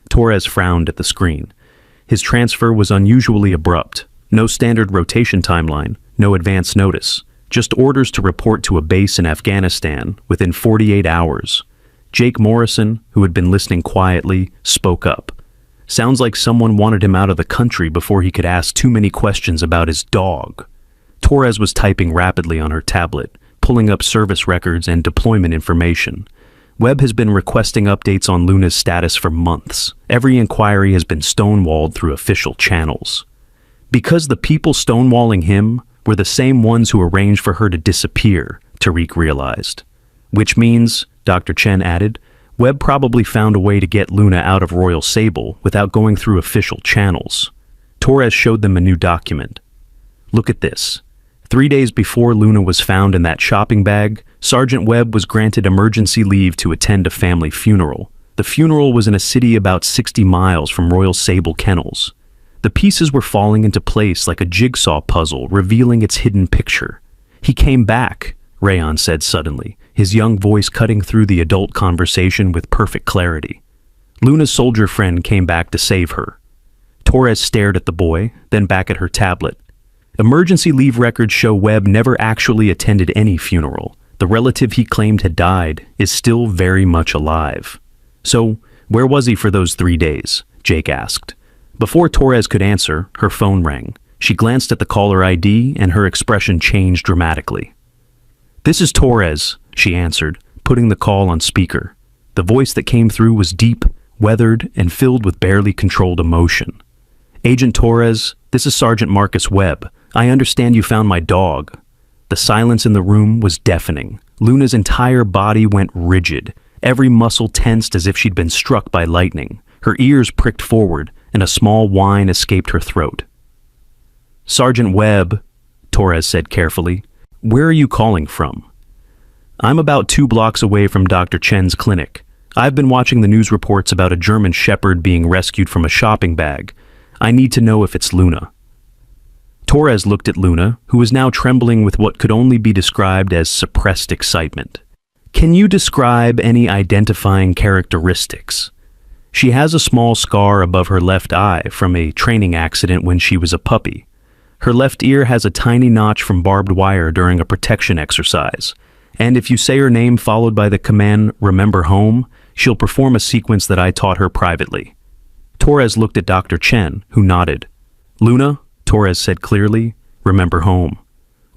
Torres frowned at the screen. His transfer was unusually abrupt. No standard rotation timeline, no advance notice. Just orders to report to a base in Afghanistan within 48 hours. Jake Morrison, who had been listening quietly, spoke up. Sounds like someone wanted him out of the country before he could ask too many questions about his dog. Torres was typing rapidly on her tablet, pulling up service records and deployment information. Webb has been requesting updates on Luna's status for months. Every inquiry has been stonewalled through official channels. Because the people stonewalling him were the same ones who arranged for her to disappear, Tariq realized. Which means, Dr. Chen added, Webb probably found a way to get Luna out of Royal Sable without going through official channels. Torres showed them a new document. Look at this. 3 days before Luna was found in that shopping bag, Sergeant Webb was granted emergency leave to attend a family funeral. The funeral was in a city about 60 miles from Royal Sable Kennels. The pieces were falling into place like a jigsaw puzzle, revealing its hidden picture. He came back, Rayon said suddenly, his young voice cutting through the adult conversation with perfect clarity. Luna's soldier friend came back to save her. Torres stared at the boy, then back at her tablet. Emergency leave records show Webb never actually attended any funeral. The relative he claimed had died is still very much alive. So, where was he for those 3 days? Jake asked. Before Torres could answer, her phone rang. She glanced at the caller ID and her expression changed dramatically. This is Torres, she answered, putting the call on speaker. The voice that came through was deep, weathered, and filled with barely controlled emotion. Agent Torres, this is Sergeant Marcus Webb. I understand you found my dog. The silence in the room was deafening. Luna's entire body went rigid. Every muscle tensed as if she'd been struck by lightning. Her ears pricked forward, and a small whine escaped her throat. Sergeant Webb, Torres said carefully, where are you calling from? I'm about 2 blocks away from Dr. Chen's clinic. I've been watching the news reports about a German shepherd being rescued from a shopping bag. I need to know if it's Luna. Torres looked at Luna, who was now trembling with what could only be described as suppressed excitement. Can you describe any identifying characteristics? She has a small scar above her left eye from a training accident when she was a puppy. Her left ear has a tiny notch from barbed wire during a protection exercise. And if you say her name followed by the command, "Remember home," she'll perform a sequence that I taught her privately. Torres looked at Dr. Chen, who nodded. Luna, Torres said clearly, remember home.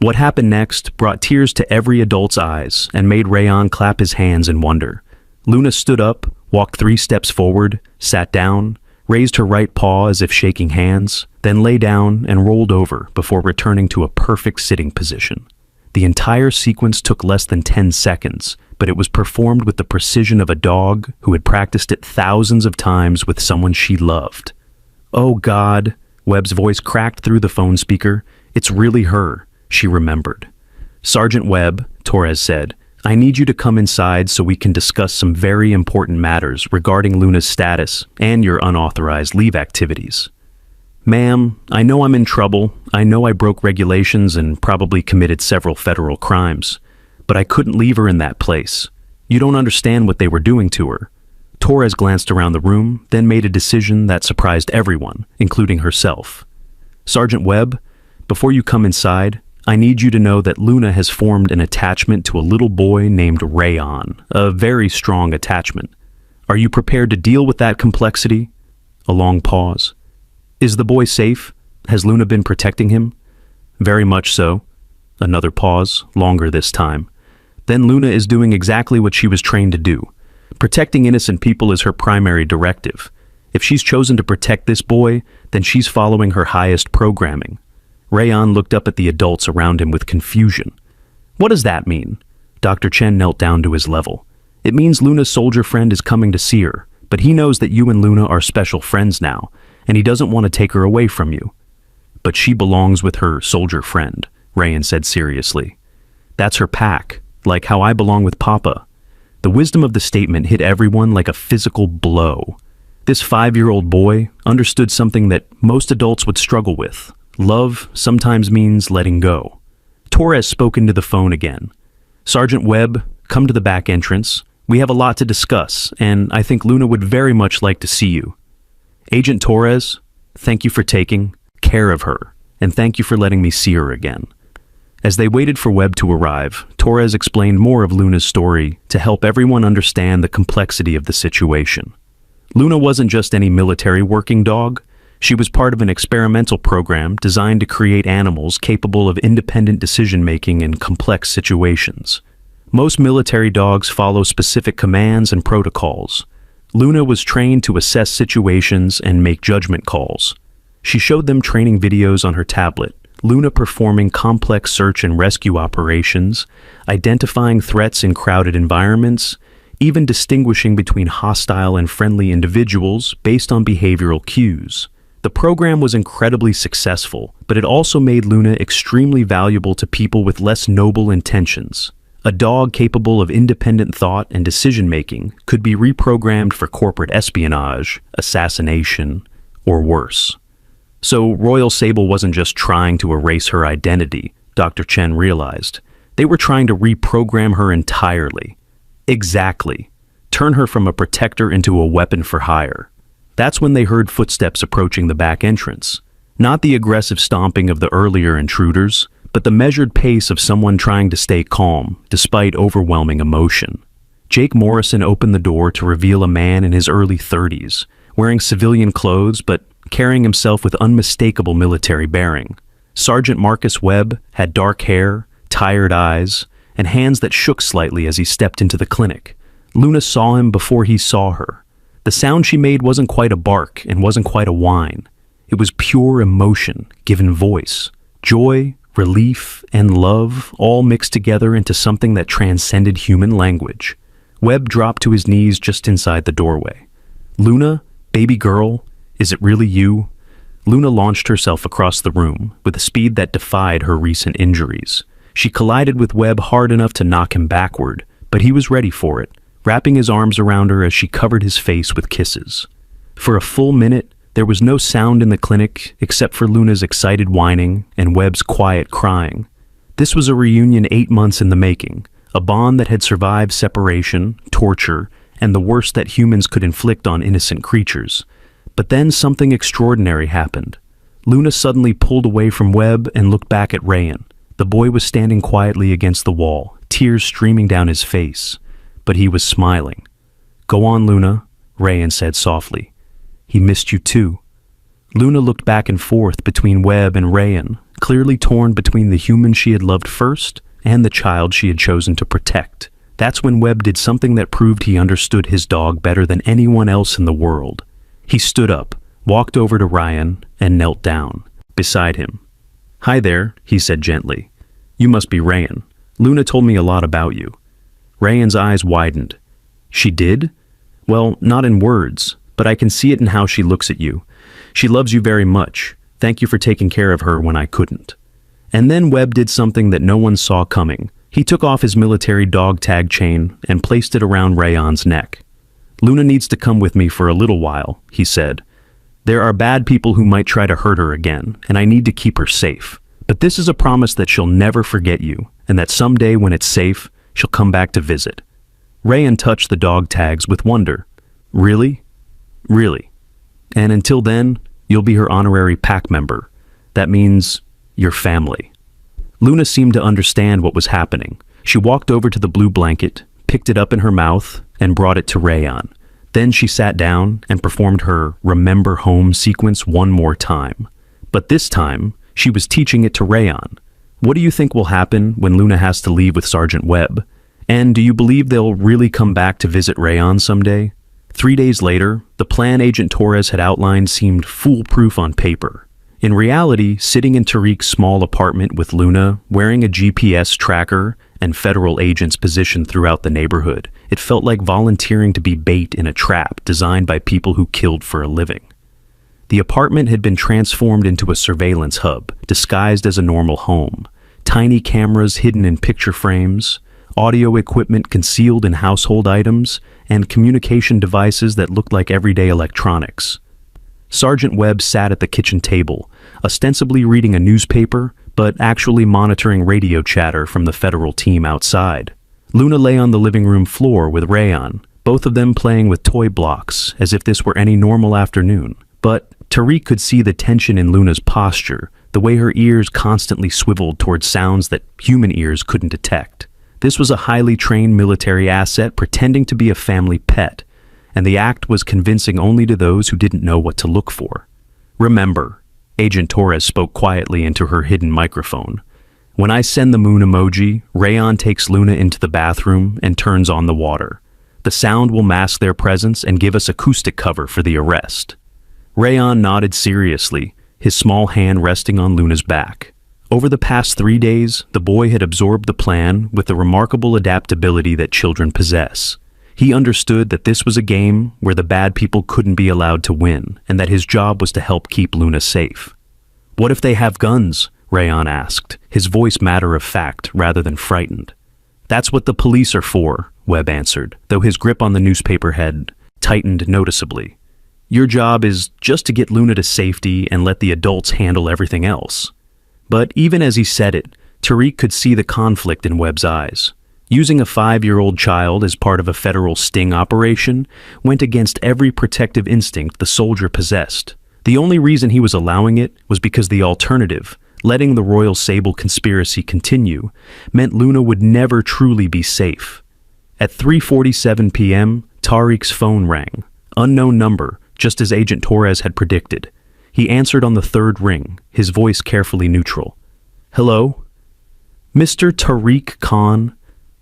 What happened next brought tears to every adult's eyes and made Rayon clap his hands in wonder. Luna stood up, walked 3 steps forward, sat down, raised her right paw as if shaking hands, then lay down and rolled over before returning to a perfect sitting position. The entire sequence took less than 10 seconds, but it was performed with the precision of a dog who had practiced it thousands of times with someone she loved. Oh God, Webb's voice cracked through the phone speaker. It's really her, she remembered. Sergeant Webb, Torres said, I need you to come inside so we can discuss some very important matters regarding Luna's status and your unauthorized leave activities. Ma'am, I know I'm in trouble. I know I broke regulations and probably committed several federal crimes, but I couldn't leave her in that place. You don't understand what they were doing to her. Torres glanced around the room, then made a decision that surprised everyone, including herself. Sergeant Webb, before you come inside, I need you to know that Luna has formed an attachment to a little boy named Rayon, a very strong attachment. Are you prepared to deal with that complexity? A long pause. Is the boy safe? Has Luna been protecting him? Very much so. Another pause, longer this time. Then Luna is doing exactly what she was trained to do. Protecting innocent people is her primary directive. If she's chosen to protect this boy, then she's following her highest programming. Rayon looked up at the adults around him with confusion. What does that mean? Dr. Chen knelt down to his level. It means Luna's soldier friend is coming to see her, but he knows that you and Luna are special friends now, and he doesn't want to take her away from you. But she belongs with her soldier friend, Rayan said seriously. That's her pack, like how I belong with Papa. The wisdom of the statement hit everyone like a physical blow. This 5-year-old boy understood something that most adults would struggle with. Love sometimes means letting go. Torres spoke into the phone again. Sergeant Webb, come to the back entrance. We have a lot to discuss, and I think Luna would very much like to see you. Agent Torres, thank you for taking care of her, and thank you for letting me see her again. As they waited for Webb to arrive, Torres explained more of Luna's story to help everyone understand the complexity of the situation. Luna wasn't just any military working dog. She was part of an experimental program designed to create animals capable of independent decision-making in complex situations. Most military dogs follow specific commands and protocols. Luna was trained to assess situations and make judgment calls. She showed them training videos on her tablet, Luna performing complex search and rescue operations, identifying threats in crowded environments, even distinguishing between hostile and friendly individuals based on behavioral cues. The program was incredibly successful, but it also made Luna extremely valuable to people with less noble intentions. A dog capable of independent thought and decision-making could be reprogrammed for corporate espionage, assassination, or worse. So Royal Sable wasn't just trying to erase her identity, Dr. Chen realized. They were trying to reprogram her entirely. Exactly. Turn her from a protector into a weapon for hire. That's when they heard footsteps approaching the back entrance. Not the aggressive stomping of the earlier intruders, but the measured pace of someone trying to stay calm, despite overwhelming emotion. Jake Morrison opened the door to reveal a man in his early 30s, wearing civilian clothes but carrying himself with unmistakable military bearing. Sergeant Marcus Webb had dark hair, tired eyes, and hands that shook slightly as he stepped into the clinic. Luna saw him before he saw her. The sound she made wasn't quite a bark and wasn't quite a whine. It was pure emotion, given voice. Joy, relief, and love all mixed together into something that transcended human language. Webb dropped to his knees just inside the doorway. Luna, baby girl, is it really you? Luna launched herself across the room with a speed that defied her recent injuries. She collided with Webb hard enough to knock him backward, but he was ready for it, wrapping his arms around her as she covered his face with kisses. For a full minute, there was no sound in the clinic except for Luna's excited whining and Webb's quiet crying. This was a reunion 8 months in the making, a bond that had survived separation, torture, and the worst that humans could inflict on innocent creatures. But then something extraordinary happened. Luna suddenly pulled away from Webb and looked back at Rayan. The boy was standing quietly against the wall, tears streaming down his face. But he was smiling. "Go on, Luna," Rayan said softly. "He missed you too." Luna looked back and forth between Webb and Rayan, clearly torn between the human she had loved first and the child she had chosen to protect. That's when Webb did something that proved he understood his dog better than anyone else in the world. He stood up, walked over to Rayan, and knelt down beside him. "Hi there," he said gently. "You must be Rayan. Luna told me a lot about you." Rayan's eyes widened. "She did? Well, not in words, but I can see it in how she looks at you. She loves you very much. Thank you for taking care of her when I couldn't." And then Webb did something that no one saw coming. He took off his military dog tag chain and placed it around Rayan's neck. "Luna needs to come with me for a little while," he said. "There are bad people who might try to hurt her again, and I need to keep her safe. But this is a promise that she'll never forget you, and that someday when it's safe, she'll come back to visit." Rayan touched the dog tags with wonder. "Really? Really? And until then, you'll be her honorary pack member. That means your family." Luna seemed to understand what was happening. She walked over to the blue blanket, picked it up in her mouth, and brought it to Rayan. Then she sat down and performed her Remember Home sequence one more time. But this time, she was teaching it to Rayan. "What do you think will happen when Luna has to leave with Sergeant Webb? And do you believe they'll really come back to visit Rayan someday?" 3 days later, the plan Agent Torres had outlined seemed foolproof on paper. In reality, sitting in Tariq's small apartment with Luna, wearing a GPS tracker and federal agents positioned throughout the neighborhood. It felt like volunteering to be bait in a trap designed by people who killed for a living. The apartment had been transformed into a surveillance hub, disguised as a normal home. Tiny cameras hidden in picture frames, audio equipment concealed in household items, and communication devices that looked like everyday electronics. Sergeant Webb sat at the kitchen table, ostensibly reading a newspaper, but actually monitoring radio chatter from the federal team outside. Luna lay on the living room floor with Rayon, both of them playing with toy blocks, as if this were any normal afternoon. But Tariq could see the tension in Luna's posture, the way her ears constantly swiveled towards sounds that human ears couldn't detect. This was a highly trained military asset pretending to be a family pet, and the act was convincing only to those who didn't know what to look for. "Remember," Agent Torres spoke quietly into her hidden microphone, "when I send the moon emoji, Rayon takes Luna into the bathroom and turns on the water. The sound will mask their presence and give us acoustic cover for the arrest." Rayon nodded seriously, his small hand resting on Luna's back. Over the past 3 days, the boy had absorbed the plan with the remarkable adaptability that children possess. He understood that this was a game where the bad people couldn't be allowed to win, and that his job was to help keep Luna safe. "What if they have guns?" Rayon asked, his voice matter-of-fact rather than frightened. "That's what the police are for," Webb answered, though his grip on the newspaper had tightened noticeably. "Your job is just to get Luna to safety and let the adults handle everything else." But even as he said it, Tariq could see the conflict in Webb's eyes. Using a 5-year-old child as part of a federal sting operation went against every protective instinct the soldier possessed. The only reason he was allowing it was because the alternative, letting the Royal Sable conspiracy continue, meant Luna would never truly be safe. At 3:47 p.m., Tariq's phone rang. Unknown number, just as Agent Torres had predicted. He answered on the third ring, his voice carefully neutral. "Hello? Mr. Tariq Khan?"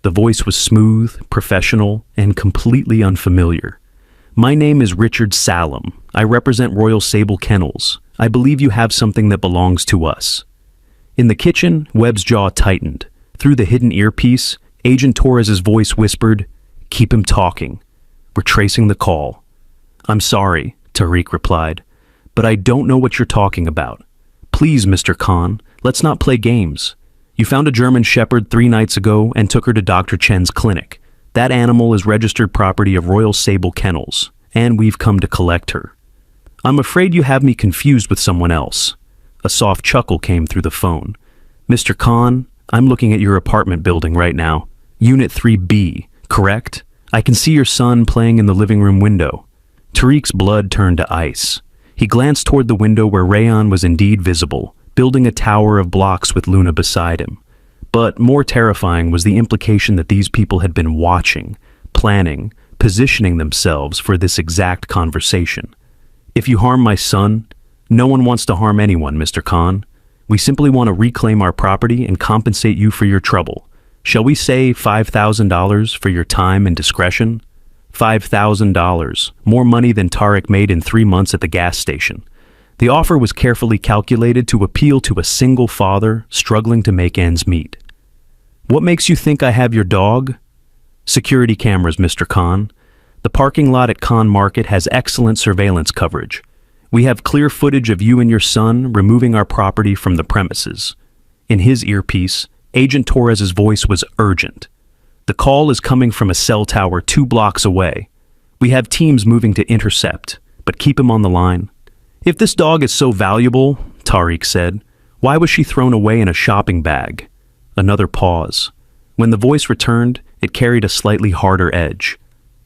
The voice was smooth, professional, and completely unfamiliar. "My name is Richard Salem. I represent Royal Sable Kennels. I believe you have something that belongs to us." In the kitchen, Webb's jaw tightened. Through the hidden earpiece, Agent Torres's voice whispered, "Keep him talking. We're tracing the call." "I'm sorry," Tariq replied, "but I don't know what you're talking about. Please, Mr. Khan, let's not play games. You found a German Shepherd 3 nights ago and took her to Dr. Chen's clinic. That animal is registered property of Royal Sable Kennels, and we've come to collect her. I'm afraid you have me confused with someone else." A soft chuckle came through the phone. "Mr. Khan, I'm looking at your apartment building right now. Unit 3B, correct? I can see your son playing in the living room window." Tariq's blood turned to ice. He glanced toward the window where Rayon was indeed visible, building a tower of blocks with Luna beside him. But more terrifying was the implication that these people had been watching, planning, positioning themselves for this exact conversation. "If you harm my son, no one wants to harm anyone, Mr. Khan. We simply want to reclaim our property and compensate you for your trouble. Shall we say $5,000 for your time and discretion?" $5,000, more money than Tariq made in 3 months at the gas station. The offer was carefully calculated to appeal to a single father struggling to make ends meet. "What makes you think I have your dog?" "Security cameras, Mr. Khan. The parking lot at Khan Market has excellent surveillance coverage. We have clear footage of you and your son removing our property from the premises." In his earpiece, Agent Torres's voice was urgent. "The call is coming from a cell tower 2 blocks away. We have teams moving to intercept, but keep him on the line." "If this dog is so valuable," Tariq said, "why was she thrown away in a shopping bag?" Another pause. When the voice returned, it carried a slightly harder edge.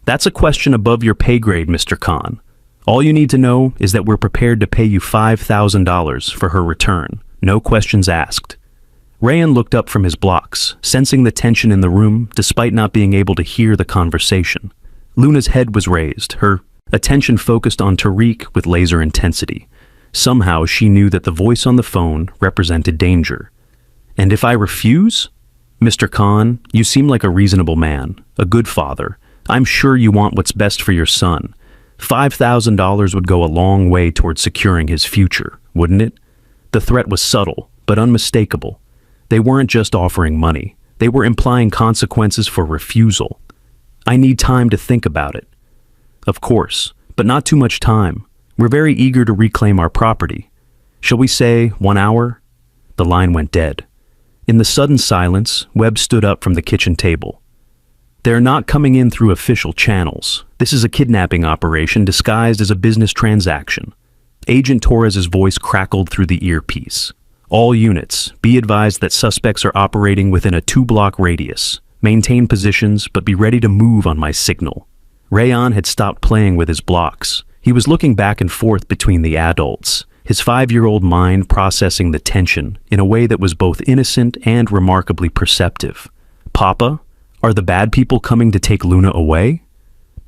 "That's a question above your pay grade, Mr. Khan. All you need to know is that we're prepared to pay you $5,000 for her return. No questions asked." Rayon looked up from his blocks, sensing the tension in the room despite not being able to hear the conversation. Luna's head was raised, her attention focused on Tariq with laser intensity. Somehow she knew that the voice on the phone represented danger. "And if I refuse?" "Mr. Khan, you seem like a reasonable man, a good father. I'm sure you want what's best for your son. $5,000 would go a long way towards securing his future, wouldn't it?" The threat was subtle, but unmistakable. They weren't just offering money. They were implying consequences for refusal. I need time to think about it. Of course, but not too much time. We're very eager to reclaim our property. Shall we say 1 hour? The line went dead. In the sudden silence, Webb stood up from the kitchen table. They're not coming in through official channels. This is a kidnapping operation disguised as a business transaction. Agent Torres's voice crackled through the earpiece. All units, be advised that suspects are operating within a 2-block radius. Maintain positions, but be ready to move on my signal. Rayon had stopped playing with his blocks. He was looking back and forth between the adults, his 5-year-old mind processing the tension in a way that was both innocent and remarkably perceptive. Papa? Are the bad people coming to take Luna away?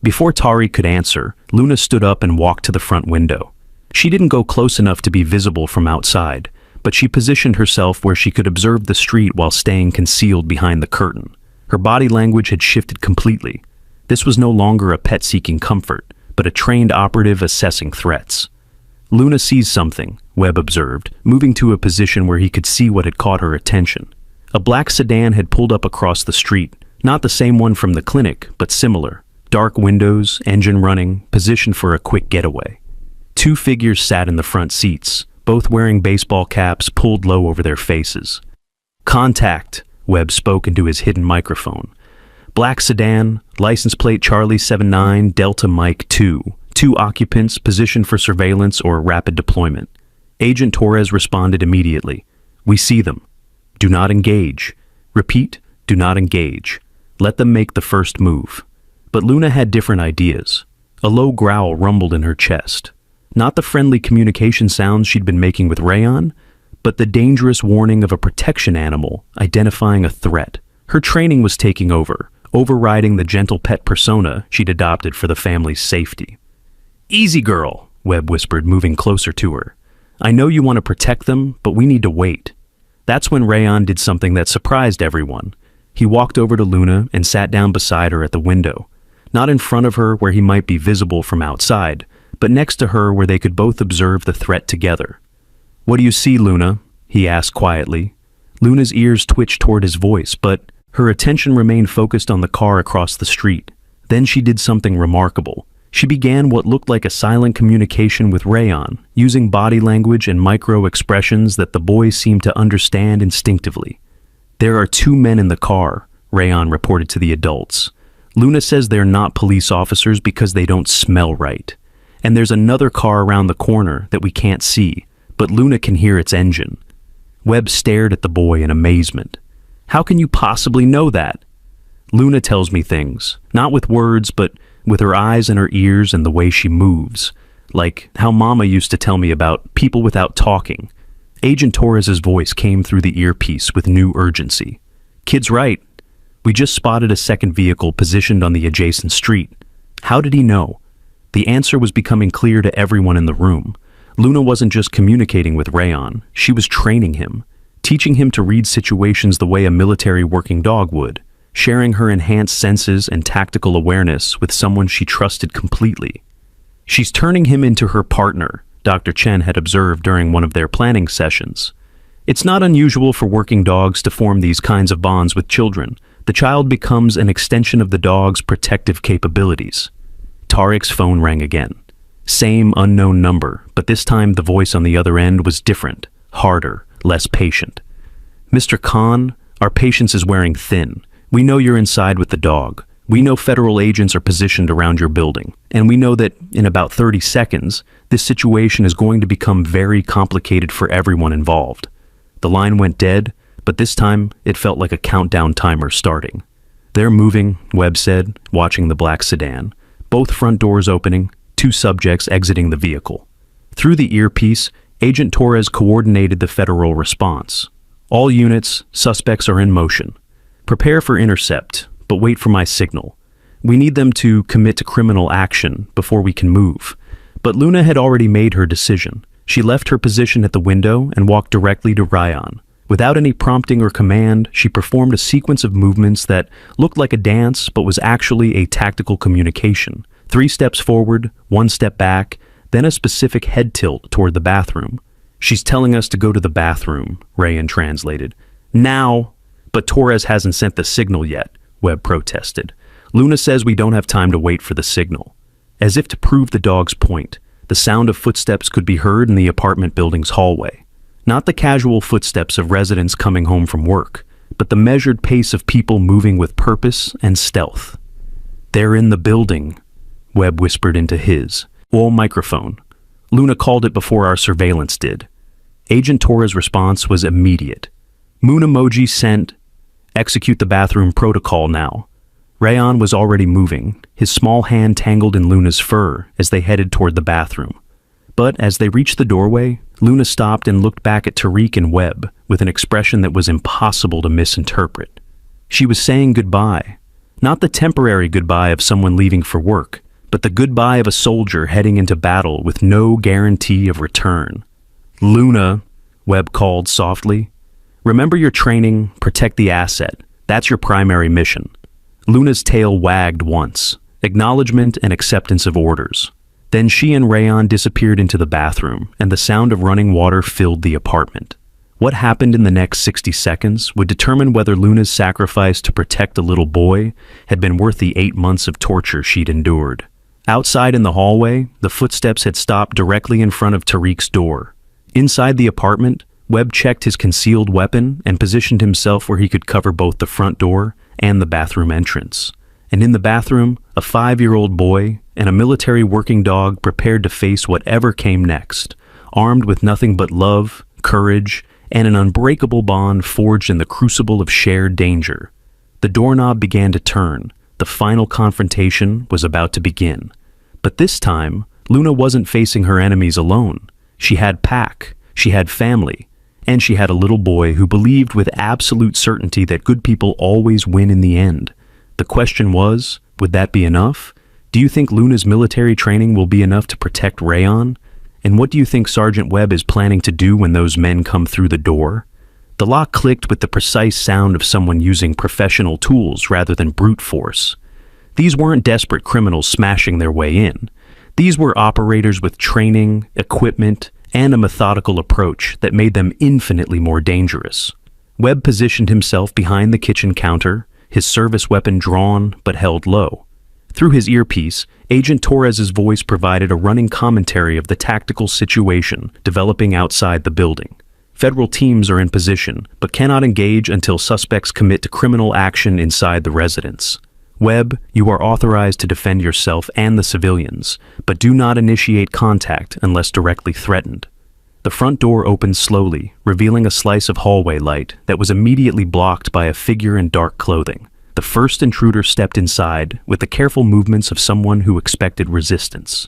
Before Tari could answer, Luna stood up and walked to the front window. She didn't go close enough to be visible from outside, but she positioned herself where she could observe the street while staying concealed behind the curtain. Her body language had shifted completely. This was no longer a pet seeking comfort, but a trained operative assessing threats. Luna sees something, Webb observed, moving to a position where he could see what had caught her attention. A black sedan had pulled up across the street, not the same one from the clinic, but similar. Dark windows, engine running, positioned for a quick getaway. 2 figures sat in the front seats, both wearing baseball caps pulled low over their faces. Contact, Webb spoke into his hidden microphone. Black sedan, license plate Charlie 79 Delta Mike 2. 2 occupants positioned for surveillance or rapid deployment. Agent Torres responded immediately. We see them. Do not engage. Repeat, do not engage. Let them make the first move. But Luna had different ideas. A low growl rumbled in her chest. Not the friendly communication sounds she'd been making with Rayon, but the dangerous warning of a protection animal identifying a threat. Her training was taking over, overriding the gentle pet persona she'd adopted for the family's safety. Easy, girl, Webb whispered, moving closer to her. I know you want to protect them, but we need to wait. That's when Rayon did something that surprised everyone. He walked over to Luna and sat down beside her at the window. Not in front of her where he might be visible from outside, but next to her where they could both observe the threat together. What do you see, Luna? He asked quietly. Luna's ears twitched toward his voice, but her attention remained focused on the car across the street. Then she did something remarkable. She began what looked like a silent communication with Rayon, using body language and micro-expressions that the boy seemed to understand instinctively. There are 2 men in the car, Rayon reported to the adults. Luna says they're not police officers because they don't smell right. And there's another car around the corner that we can't see, but Luna can hear its engine. Webb stared at the boy in amazement. How can you possibly know that? Luna tells me things, not with words, but with her eyes and her ears and the way she moves, like how Mama used to tell me about people without talking. Agent Torres's voice came through the earpiece with new urgency. Kid's right. We just spotted a second vehicle positioned on the adjacent street. How did he know? The answer was becoming clear to everyone in the room. Luna wasn't just communicating with Rayon, she was training him, teaching him to read situations the way a military working dog would, sharing her enhanced senses and tactical awareness with someone she trusted completely. She's turning him into her partner, Dr. Chen had observed during one of their planning sessions. It's not unusual for working dogs to form these kinds of bonds with children. The child becomes an extension of the dog's protective capabilities. Tariq's phone rang again. Same unknown number, but this time the voice on the other end was different, harder, less patient. Mr. Khan, our patience is wearing thin. We know you're inside with the dog. We know federal agents are positioned around your building. And we know that in about 30 seconds, this situation is going to become very complicated for everyone involved. The line went dead, but this time it felt like a countdown timer starting. They're moving, Webb said, watching the black sedan. Both front doors opening, 2 subjects exiting the vehicle. Through the earpiece, Agent Torres coordinated the federal response. All units, suspects are in motion. Prepare for intercept, but wait for my signal. We need them to commit to criminal action before we can move. But Luna had already made her decision. She left her position at the window and walked directly to Rayon. Without any prompting or command, she performed a sequence of movements that looked like a dance but was actually a tactical communication. 3 steps forward, 1 step back, then a specific head tilt toward the bathroom. She's telling us to go to the bathroom, Rayon translated. Now! But Torres hasn't sent the signal yet, Webb protested. Luna says we don't have time to wait for the signal. As if to prove the dog's point, the sound of footsteps could be heard in the apartment building's hallway. Not the casual footsteps of residents coming home from work, but the measured pace of people moving with purpose and stealth. "They're in the building," Webb whispered into his wall microphone. Luna called it before our surveillance did. Agent Torres' response was immediate. Moon emoji sent. Execute the bathroom protocol now. Rayon was already moving, his small hand tangled in Luna's fur as they headed toward the bathroom. But as they reached the doorway, Luna stopped and looked back at Tariq and Webb with an expression that was impossible to misinterpret. She was saying goodbye. Not the temporary goodbye of someone leaving for work, but the goodbye of a soldier heading into battle with no guarantee of return. "Luna," Webb called softly. "Remember your training, protect the asset. That's your primary mission." Luna's tail wagged once, acknowledgement and acceptance of orders. Then she and Rayon disappeared into the bathroom, and the sound of running water filled the apartment. What happened in the next 60 seconds would determine whether Luna's sacrifice to protect a little boy had been worth the 8 months of torture she'd endured. Outside in the hallway, the footsteps had stopped directly in front of Tariq's door. Inside the apartment, Webb checked his concealed weapon and positioned himself where he could cover both the front door and the bathroom entrance. And in the bathroom, a 5-year-old boy and a military working dog prepared to face whatever came next, armed with nothing but love, courage, and an unbreakable bond forged in the crucible of shared danger. The doorknob began to turn. The final confrontation was about to begin. But this time, Luna wasn't facing her enemies alone. She had pack, she had family, and she had a little boy who believed with absolute certainty that good people always win in the end. The question was, would that be enough? Do you think Luna's military training will be enough to protect Rayon? And what do you think Sergeant Webb is planning to do when those men come through the door? The lock clicked with the precise sound of someone using professional tools rather than brute force. These weren't desperate criminals smashing their way in. These were operators with training, equipment, and a methodical approach that made them infinitely more dangerous. Webb positioned himself behind the kitchen counter, his service weapon drawn but held low. Through his earpiece, Agent Torres's voice provided a running commentary of the tactical situation developing outside the building. Federal teams are in position, but cannot engage until suspects commit to criminal action inside the residence. Webb, you are authorized to defend yourself and the civilians, but do not initiate contact unless directly threatened. The front door opened slowly, revealing a slice of hallway light that was immediately blocked by a figure in dark clothing. The first intruder stepped inside with the careful movements of someone who expected resistance.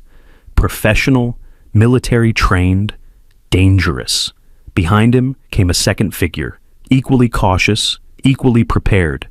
Professional, military-trained, dangerous. Behind him came a second figure, equally cautious, equally prepared.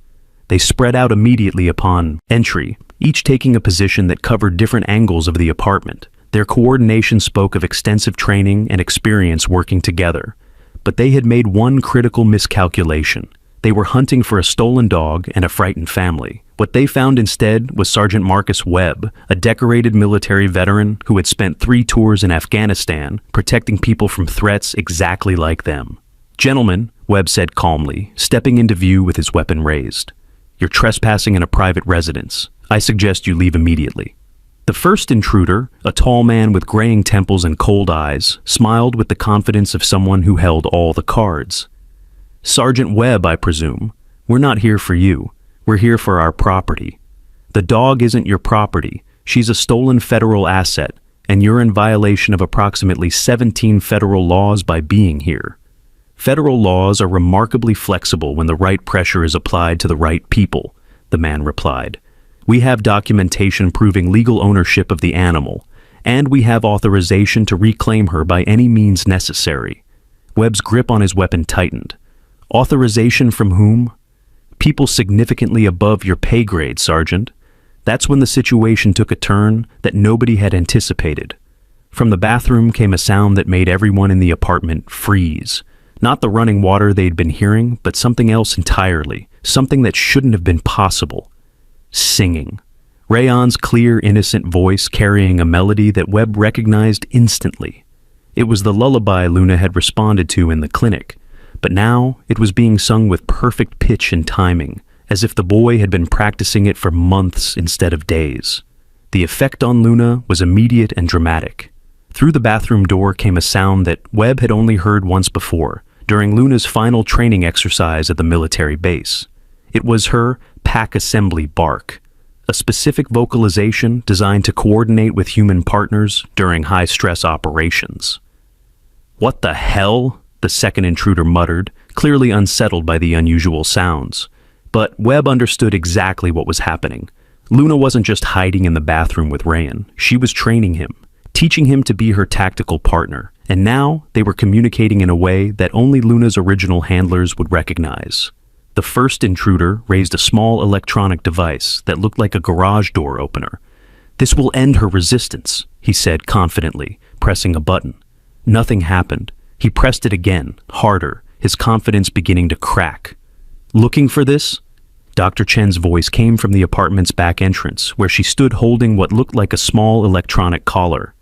They spread out immediately upon entry, each taking a position that covered different angles of the apartment. Their coordination spoke of extensive training and experience working together. But they had made one critical miscalculation. They were hunting for a stolen dog and a frightened family. What they found instead was Sergeant Marcus Webb, a decorated military veteran who had spent 3 tours in Afghanistan protecting people from threats exactly like them. "Gentlemen," Webb said calmly, stepping into view with his weapon raised. "You're trespassing in a private residence. I suggest you leave immediately." The first intruder, a tall man with graying temples and cold eyes, smiled with the confidence of someone who held all the cards. "Sergeant Webb, I presume. We're not here for you. We're here for our property. The dog isn't your property. She's a stolen federal asset, and you're in violation of approximately 17 federal laws by being here. Federal laws are remarkably flexible when the right pressure is applied to the right people," the man replied. "We have documentation proving legal ownership of the animal, and we have authorization to reclaim her by any means necessary." Webb's grip on his weapon tightened. "Authorization from whom?" "People significantly above your pay grade, Sergeant." That's when the situation took a turn that nobody had anticipated. From the bathroom came a sound that made everyone in the apartment freeze. Not the running water they'd been hearing, but something else entirely, something that shouldn't have been possible. Singing. Rayon's clear, innocent voice carrying a melody that Webb recognized instantly. It was the lullaby Luna had responded to in the clinic, but now it was being sung with perfect pitch and timing, as if the boy had been practicing it for months instead of days. The effect on Luna was immediate and dramatic. Through the bathroom door came a sound that Webb had only heard once before, during Luna's final training exercise at the military base. It was her pack assembly bark, a specific vocalization designed to coordinate with human partners during high-stress operations. "What the hell?" the second intruder muttered, clearly unsettled by the unusual sounds. But Webb understood exactly what was happening. Luna wasn't just hiding in the bathroom with Rayan. She was training him, teaching him to be her tactical partner, and now they were communicating in a way that only Luna's original handlers would recognize. The first intruder raised a small electronic device that looked like a garage door opener. "This will end her resistance," he said confidently, pressing a button. Nothing happened. He pressed it again, harder, his confidence beginning to crack. "Looking for this?" Dr. Chen's voice came from the apartment's back entrance, where she stood holding what looked like a small electronic collar.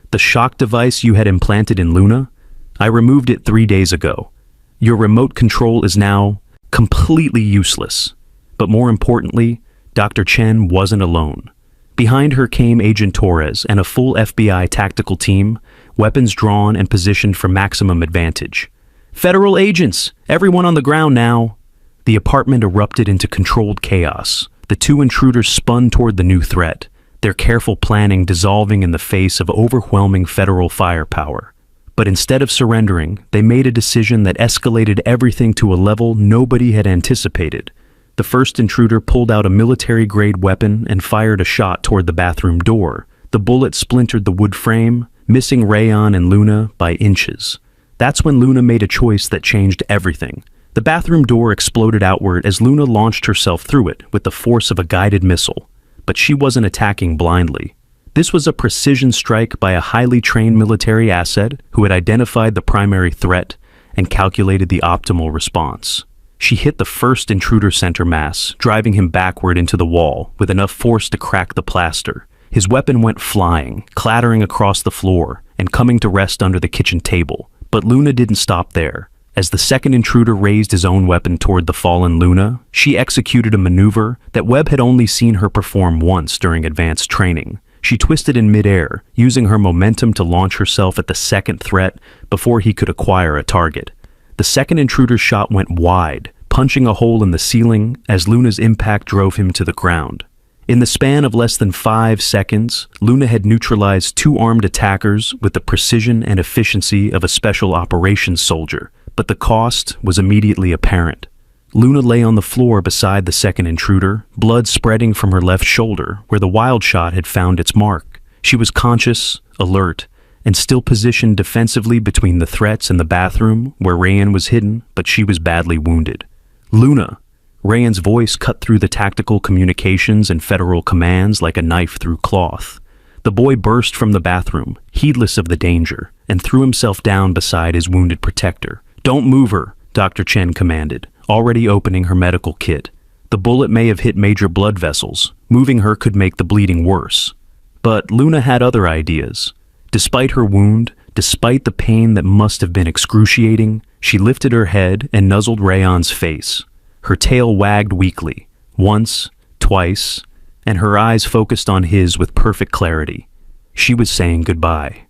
"The shock device you had implanted in Luna? I removed it 3 days ago. Your remote control is now completely useless." But more importantly, Dr. Chen wasn't alone. Behind her came Agent Torres and a full FBI tactical team, weapons drawn and positioned for maximum advantage. "Federal agents! Everyone on the ground now!" The apartment erupted into controlled chaos. The two intruders spun toward the new threat, their careful planning dissolving in the face of overwhelming federal firepower. But instead of surrendering, they made a decision that escalated everything to a level nobody had anticipated. The first intruder pulled out a military-grade weapon and fired a shot toward the bathroom door. The bullet splintered the wood frame, missing Rayan and Luna by inches. That's when Luna made a choice that changed everything. The bathroom door exploded outward as Luna launched herself through it with the force of a guided missile. But she wasn't attacking blindly. This was a precision strike by a highly trained military asset who had identified the primary threat and calculated the optimal response. She hit the first intruder center mass, driving him backward into the wall with enough force to crack the plaster. His weapon went flying, clattering across the floor and coming to rest under the kitchen table. But Luna didn't stop there. As the second intruder raised his own weapon toward the fallen Luna, she executed a maneuver that Webb had only seen her perform once during advanced training. She twisted in midair, using her momentum to launch herself at the second threat before he could acquire a target. The second intruder's shot went wide, punching a hole in the ceiling as Luna's impact drove him to the ground. In the span of less than 5 seconds, Luna had neutralized 2 armed attackers with the precision and efficiency of a special operations soldier. But the cost was immediately apparent. Luna lay on the floor beside the second intruder, blood spreading from her left shoulder where the wild shot had found its mark. She was conscious, alert, and still positioned defensively between the threats and the bathroom where Rayan was hidden, but she was badly wounded. "Luna!" Rayan's voice cut through the tactical communications and federal commands like a knife through cloth. The boy burst from the bathroom, heedless of the danger, and threw himself down beside his wounded protector. "Don't move her," Dr. Chen commanded, already opening her medical kit. The bullet may have hit major blood vessels. Moving her could make the bleeding worse. But Luna had other ideas. Despite her wound, despite the pain that must have been excruciating, she lifted her head and nuzzled Rayan's face. Her tail wagged weakly, once, twice, and her eyes focused on his with perfect clarity. She was saying goodbye.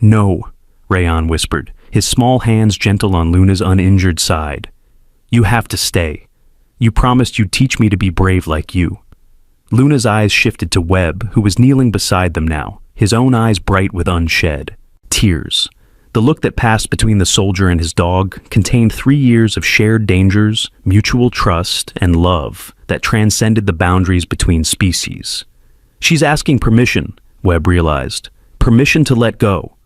"No," Rayan whispered, his small hands gentle on Luna's uninjured side. "You have to stay. You promised you'd teach me to be brave like you." Luna's eyes shifted to Webb, who was kneeling beside them now, his own eyes bright with unshed tears. The look that passed between the soldier and his dog contained 3 years of shared dangers, mutual trust, and love that transcended the boundaries between species. "She's asking permission," Webb realized. "Permission to let go."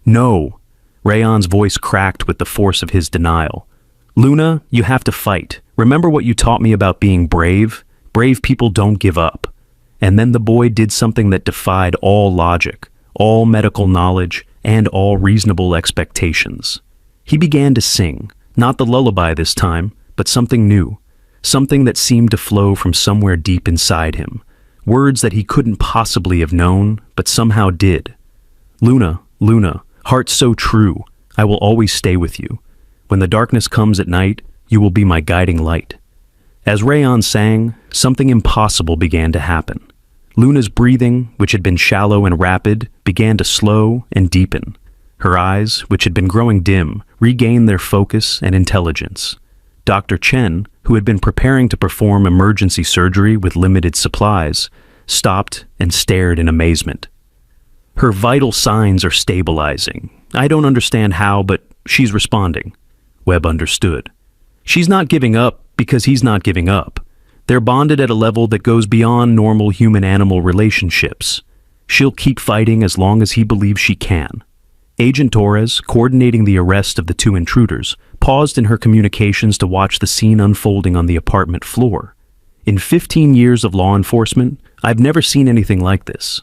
"No." Rayan's voice cracked with the force of his denial. "Luna, you have to fight. Remember what you taught me about being brave? Brave people don't give up." And then the boy did something that defied all logic, all medical knowledge, and all reasonable expectations. He began to sing, not the lullaby this time, but something new, something that seemed to flow from somewhere deep inside him, words that he couldn't possibly have known, but somehow did. "Luna, Luna, heart so true, I will always stay with you. When the darkness comes at night, you will be my guiding light." As Rayon sang, something impossible began to happen. Luna's breathing, which had been shallow and rapid, began to slow and deepen. Her eyes, which had been growing dim, regained their focus and intelligence. Dr. Chen, who had been preparing to perform emergency surgery with limited supplies, stopped and stared in amazement. "Her vital signs are stabilizing. I don't understand how, but she's responding." Webb understood. "She's not giving up because he's not giving up. They're bonded at a level that goes beyond normal human-animal relationships. She'll keep fighting as long as he believes she can." Agent Torres, coordinating the arrest of the two intruders, paused in her communications to watch the scene unfolding on the apartment floor. In 15 years of law enforcement, I've never seen anything like this.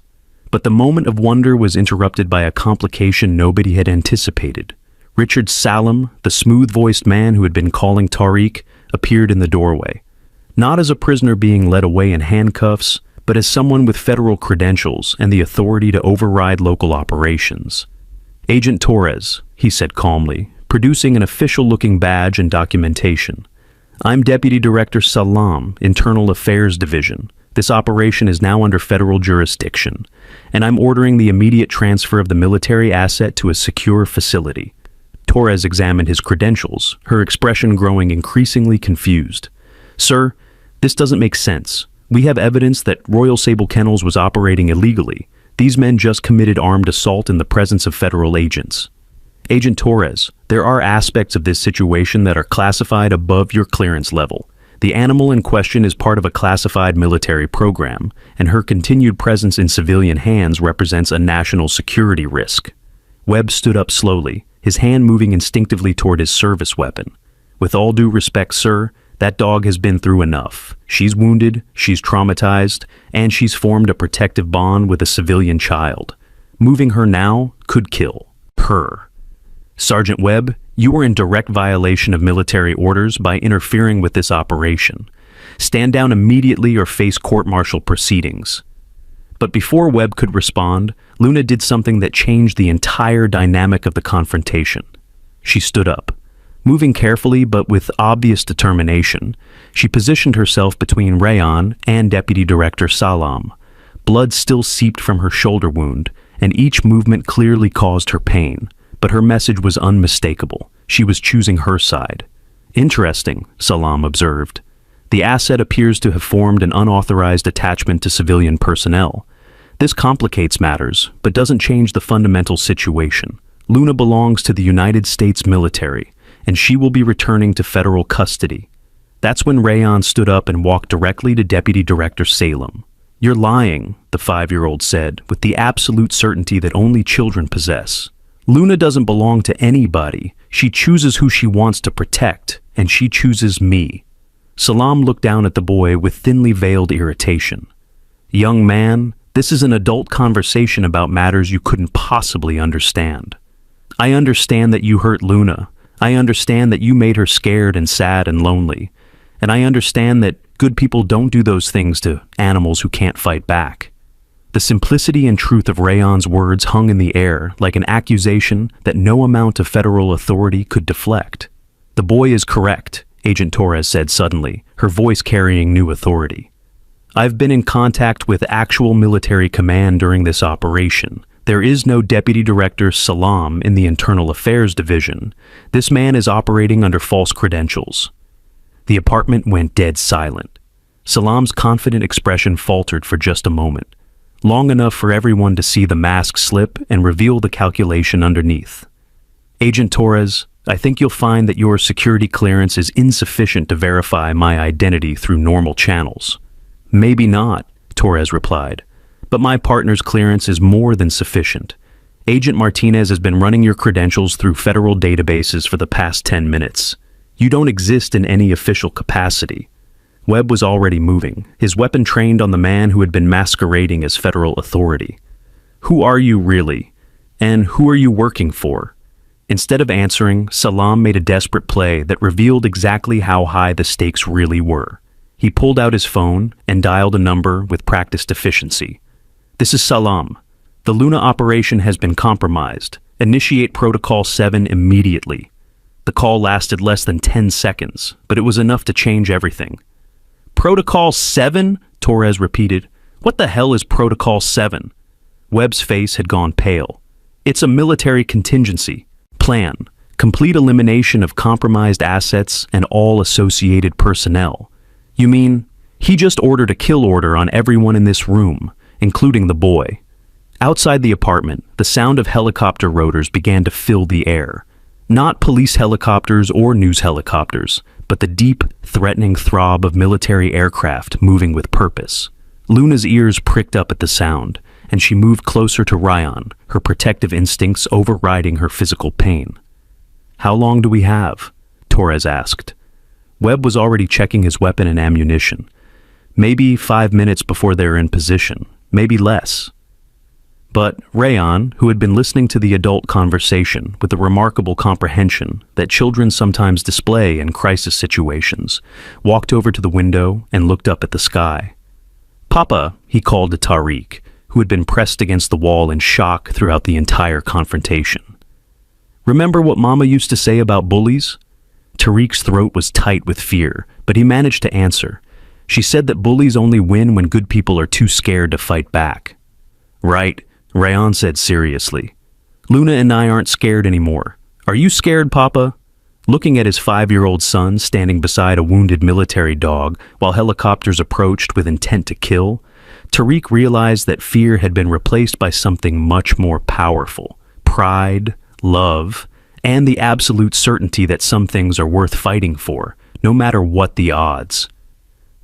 But the moment of wonder was interrupted by a complication nobody had anticipated. Richard Salem, the smooth-voiced man who had been calling Tariq, appeared in the doorway. Not as a prisoner being led away in handcuffs, but as someone with federal credentials and the authority to override local operations. "Agent Torres," he said calmly, producing an official-looking badge and documentation. "I'm Deputy Director Salam, Internal Affairs Division. This operation is now under federal jurisdiction, and I'm ordering the immediate transfer of the military asset to a secure facility." Torres examined his credentials, her expression growing increasingly confused. "Sir, this doesn't make sense. We have evidence that Royal Sable Kennels was operating illegally. These men just committed armed assault in the presence of federal agents." "Agent Torres, there are aspects of this situation that are classified above your clearance level. The animal in question is part of a classified military program, and her continued presence in civilian hands represents a national security risk." Webb stood up slowly, his hand moving instinctively toward his service weapon. "With all due respect, sir, that dog has been through enough. She's wounded, she's traumatized, and she's formed a protective bond with a civilian child. Moving her now could kill her. Sergeant Webb, you are in direct violation of military orders by interfering with this operation. Stand down immediately or face court-martial proceedings." But before Webb could respond, Luna did something that changed the entire dynamic of the confrontation. She stood up. Moving carefully but with obvious determination, she positioned herself between Rayon and Deputy Director Salam. Blood still seeped from her shoulder wound, and each movement clearly caused her pain, but her message was unmistakable. She was choosing her side. "Interesting," Salam observed. "The asset appears to have formed an unauthorized attachment to civilian personnel. This complicates matters, but doesn't change the fundamental situation. Luna belongs to the United States military, and she will be returning to federal custody." That's when Rayon stood up and walked directly to Deputy Director Salem. "You're lying," the 5-year-old said, with the absolute certainty that only children possess. "Luna doesn't belong to anybody. She chooses who she wants to protect, and she chooses me." Salam looked down at the boy with thinly veiled irritation. "Young man, this is an adult conversation about matters you couldn't possibly understand. I understand that you hurt Luna. I understand that you made her scared and sad and lonely. And I understand that good people don't do those things to animals who can't fight back." The simplicity and truth of Rayon's words hung in the air like an accusation that no amount of federal authority could deflect. "The boy is correct," Agent Torres said suddenly, her voice carrying new authority. "I've been in contact with actual military command during this operation. There is no Deputy Director Salam in the Internal Affairs Division. This man is operating under false credentials." The apartment went dead silent. Salam's confident expression faltered for just a moment, long enough for everyone to see the mask slip and reveal the calculation underneath. "Agent Torres, I think you'll find that your security clearance is insufficient to verify my identity through normal channels." "Maybe not," Torres replied, "but my partner's clearance is more than sufficient. Agent Martinez has been running your credentials through federal databases for the past 10 minutes. You don't exist in any official capacity." Webb was already moving, his weapon trained on the man who had been masquerading as federal authority. "Who are you really? And who are you working for?" Instead of answering, Salam made a desperate play that revealed exactly how high the stakes really were. He pulled out his phone and dialed a number with practiced efficiency. "This is Salam. The Luna operation has been compromised. Initiate Protocol 7 immediately." The The call lasted less than 10 seconds, but it was enough to change everything. Protocol 7? Torres repeated. What the hell is Protocol 7? Webb's face had gone pale. It's a military contingency plan, complete elimination of compromised assets and all associated personnel. You mean, he just ordered a kill order on everyone in this room, including the boy. Outside the apartment, the sound of helicopter rotors began to fill the air. Not police helicopters or news helicopters, but the deep, threatening throb of military aircraft moving with purpose. Luna's ears pricked up at the sound, and she moved closer to Ryan, her protective instincts overriding her physical pain. How long do we have? Torres asked. Webb was already checking his weapon and ammunition. Maybe 5 minutes before they're in position, maybe less. But Rayan, who had been listening to the adult conversation with the remarkable comprehension that children sometimes display in crisis situations, walked over to the window and looked up at the sky. Papa, he called to Tariq, who had been pressed against the wall in shock throughout the entire confrontation. Remember what Mama used to say about bullies? Tariq's throat was tight with fear, but he managed to answer. She said that bullies only win when good people are too scared to fight back. Right, Rayan said seriously. Luna and I aren't scared anymore. Are you scared, Papa? Looking at his 5-year-old son standing beside a wounded military dog while helicopters approached with intent to kill, Tariq realized that fear had been replaced by something much more powerful. Pride, love, and the absolute certainty that some things are worth fighting for, no matter what the odds.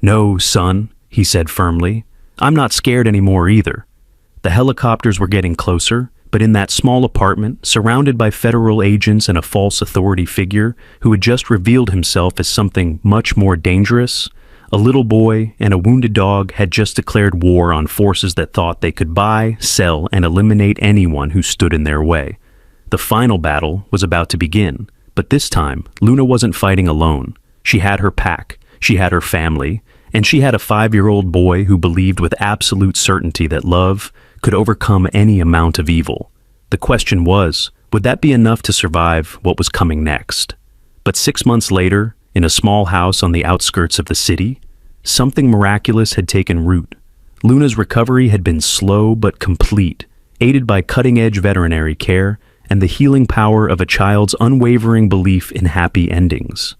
No, son, he said firmly. I'm not scared anymore either. The helicopters were getting closer, but in that small apartment, surrounded by federal agents and a false authority figure who had just revealed himself as something much more dangerous, a little boy and a wounded dog had just declared war on forces that thought they could buy, sell, and eliminate anyone who stood in their way. The final battle was about to begin, but this time, Luna wasn't fighting alone. She had her pack, she had her family, and she had a 5-year-old boy who believed with absolute certainty that love could overcome any amount of evil. The question was, would that be enough to survive what was coming next? But 6 months later, in a small house on the outskirts of the city, something miraculous had taken root. Luna's recovery had been slow but complete, aided by cutting-edge veterinary care and the healing power of a child's unwavering belief in happy endings.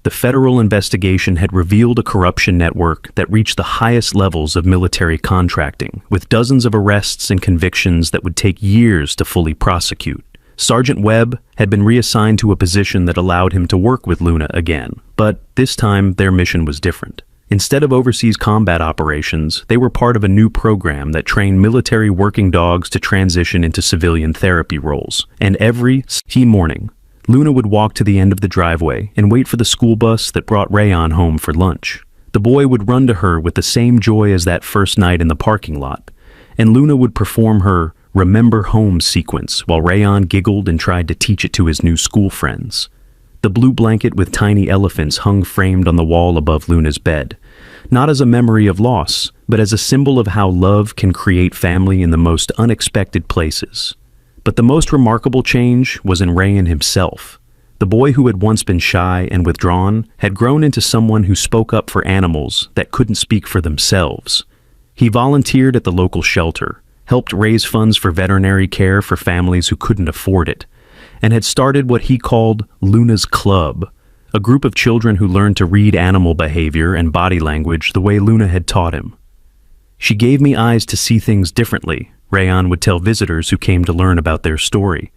The federal investigation had revealed a corruption network that reached the highest levels of military contracting, with dozens of arrests and convictions that would take years to fully prosecute. Sergeant Webb had been reassigned to a position that allowed him to work with Luna again, but this time their mission was different. Instead of overseas combat operations, they were part of a new program that trained military working dogs to transition into civilian therapy roles. And every morning, Luna would walk to the end of the driveway and wait for the school bus that brought Rayan home for lunch. The boy would run to her with the same joy as that first night in the parking lot, and Luna would perform her "Remember Home" sequence while Rayan giggled and tried to teach it to his new school friends. The blue blanket with tiny elephants hung framed on the wall above Luna's bed, not as a memory of loss, but as a symbol of how love can create family in the most unexpected places. But the most remarkable change was in Rayan himself. The boy who had once been shy and withdrawn had grown into someone who spoke up for animals that couldn't speak for themselves. He volunteered at the local shelter, helped raise funds for veterinary care for families who couldn't afford it, and had started what he called Luna's Club, a group of children who learned to read animal behavior and body language the way Luna had taught him. She gave me eyes to see things differently, Rayan would tell visitors who came to learn about their story.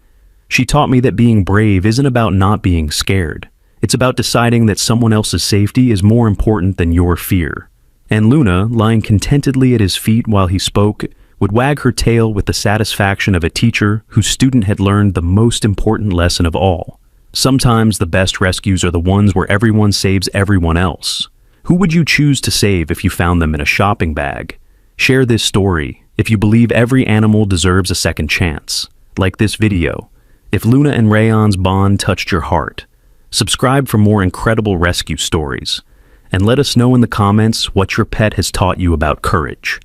She taught me that being brave isn't about not being scared. It's about deciding that someone else's safety is more important than your fear. And Luna, lying contentedly at his feet while he spoke, would wag her tail with the satisfaction of a teacher whose student had learned the most important lesson of all. Sometimes the best rescues are the ones where everyone saves everyone else. Who would you choose to save if you found them in a shopping bag? Share this story if you believe every animal deserves a second chance. Like this video, if Luna and Rayan's bond touched your heart. Subscribe for more incredible rescue stories. And let us know in the comments what your pet has taught you about courage.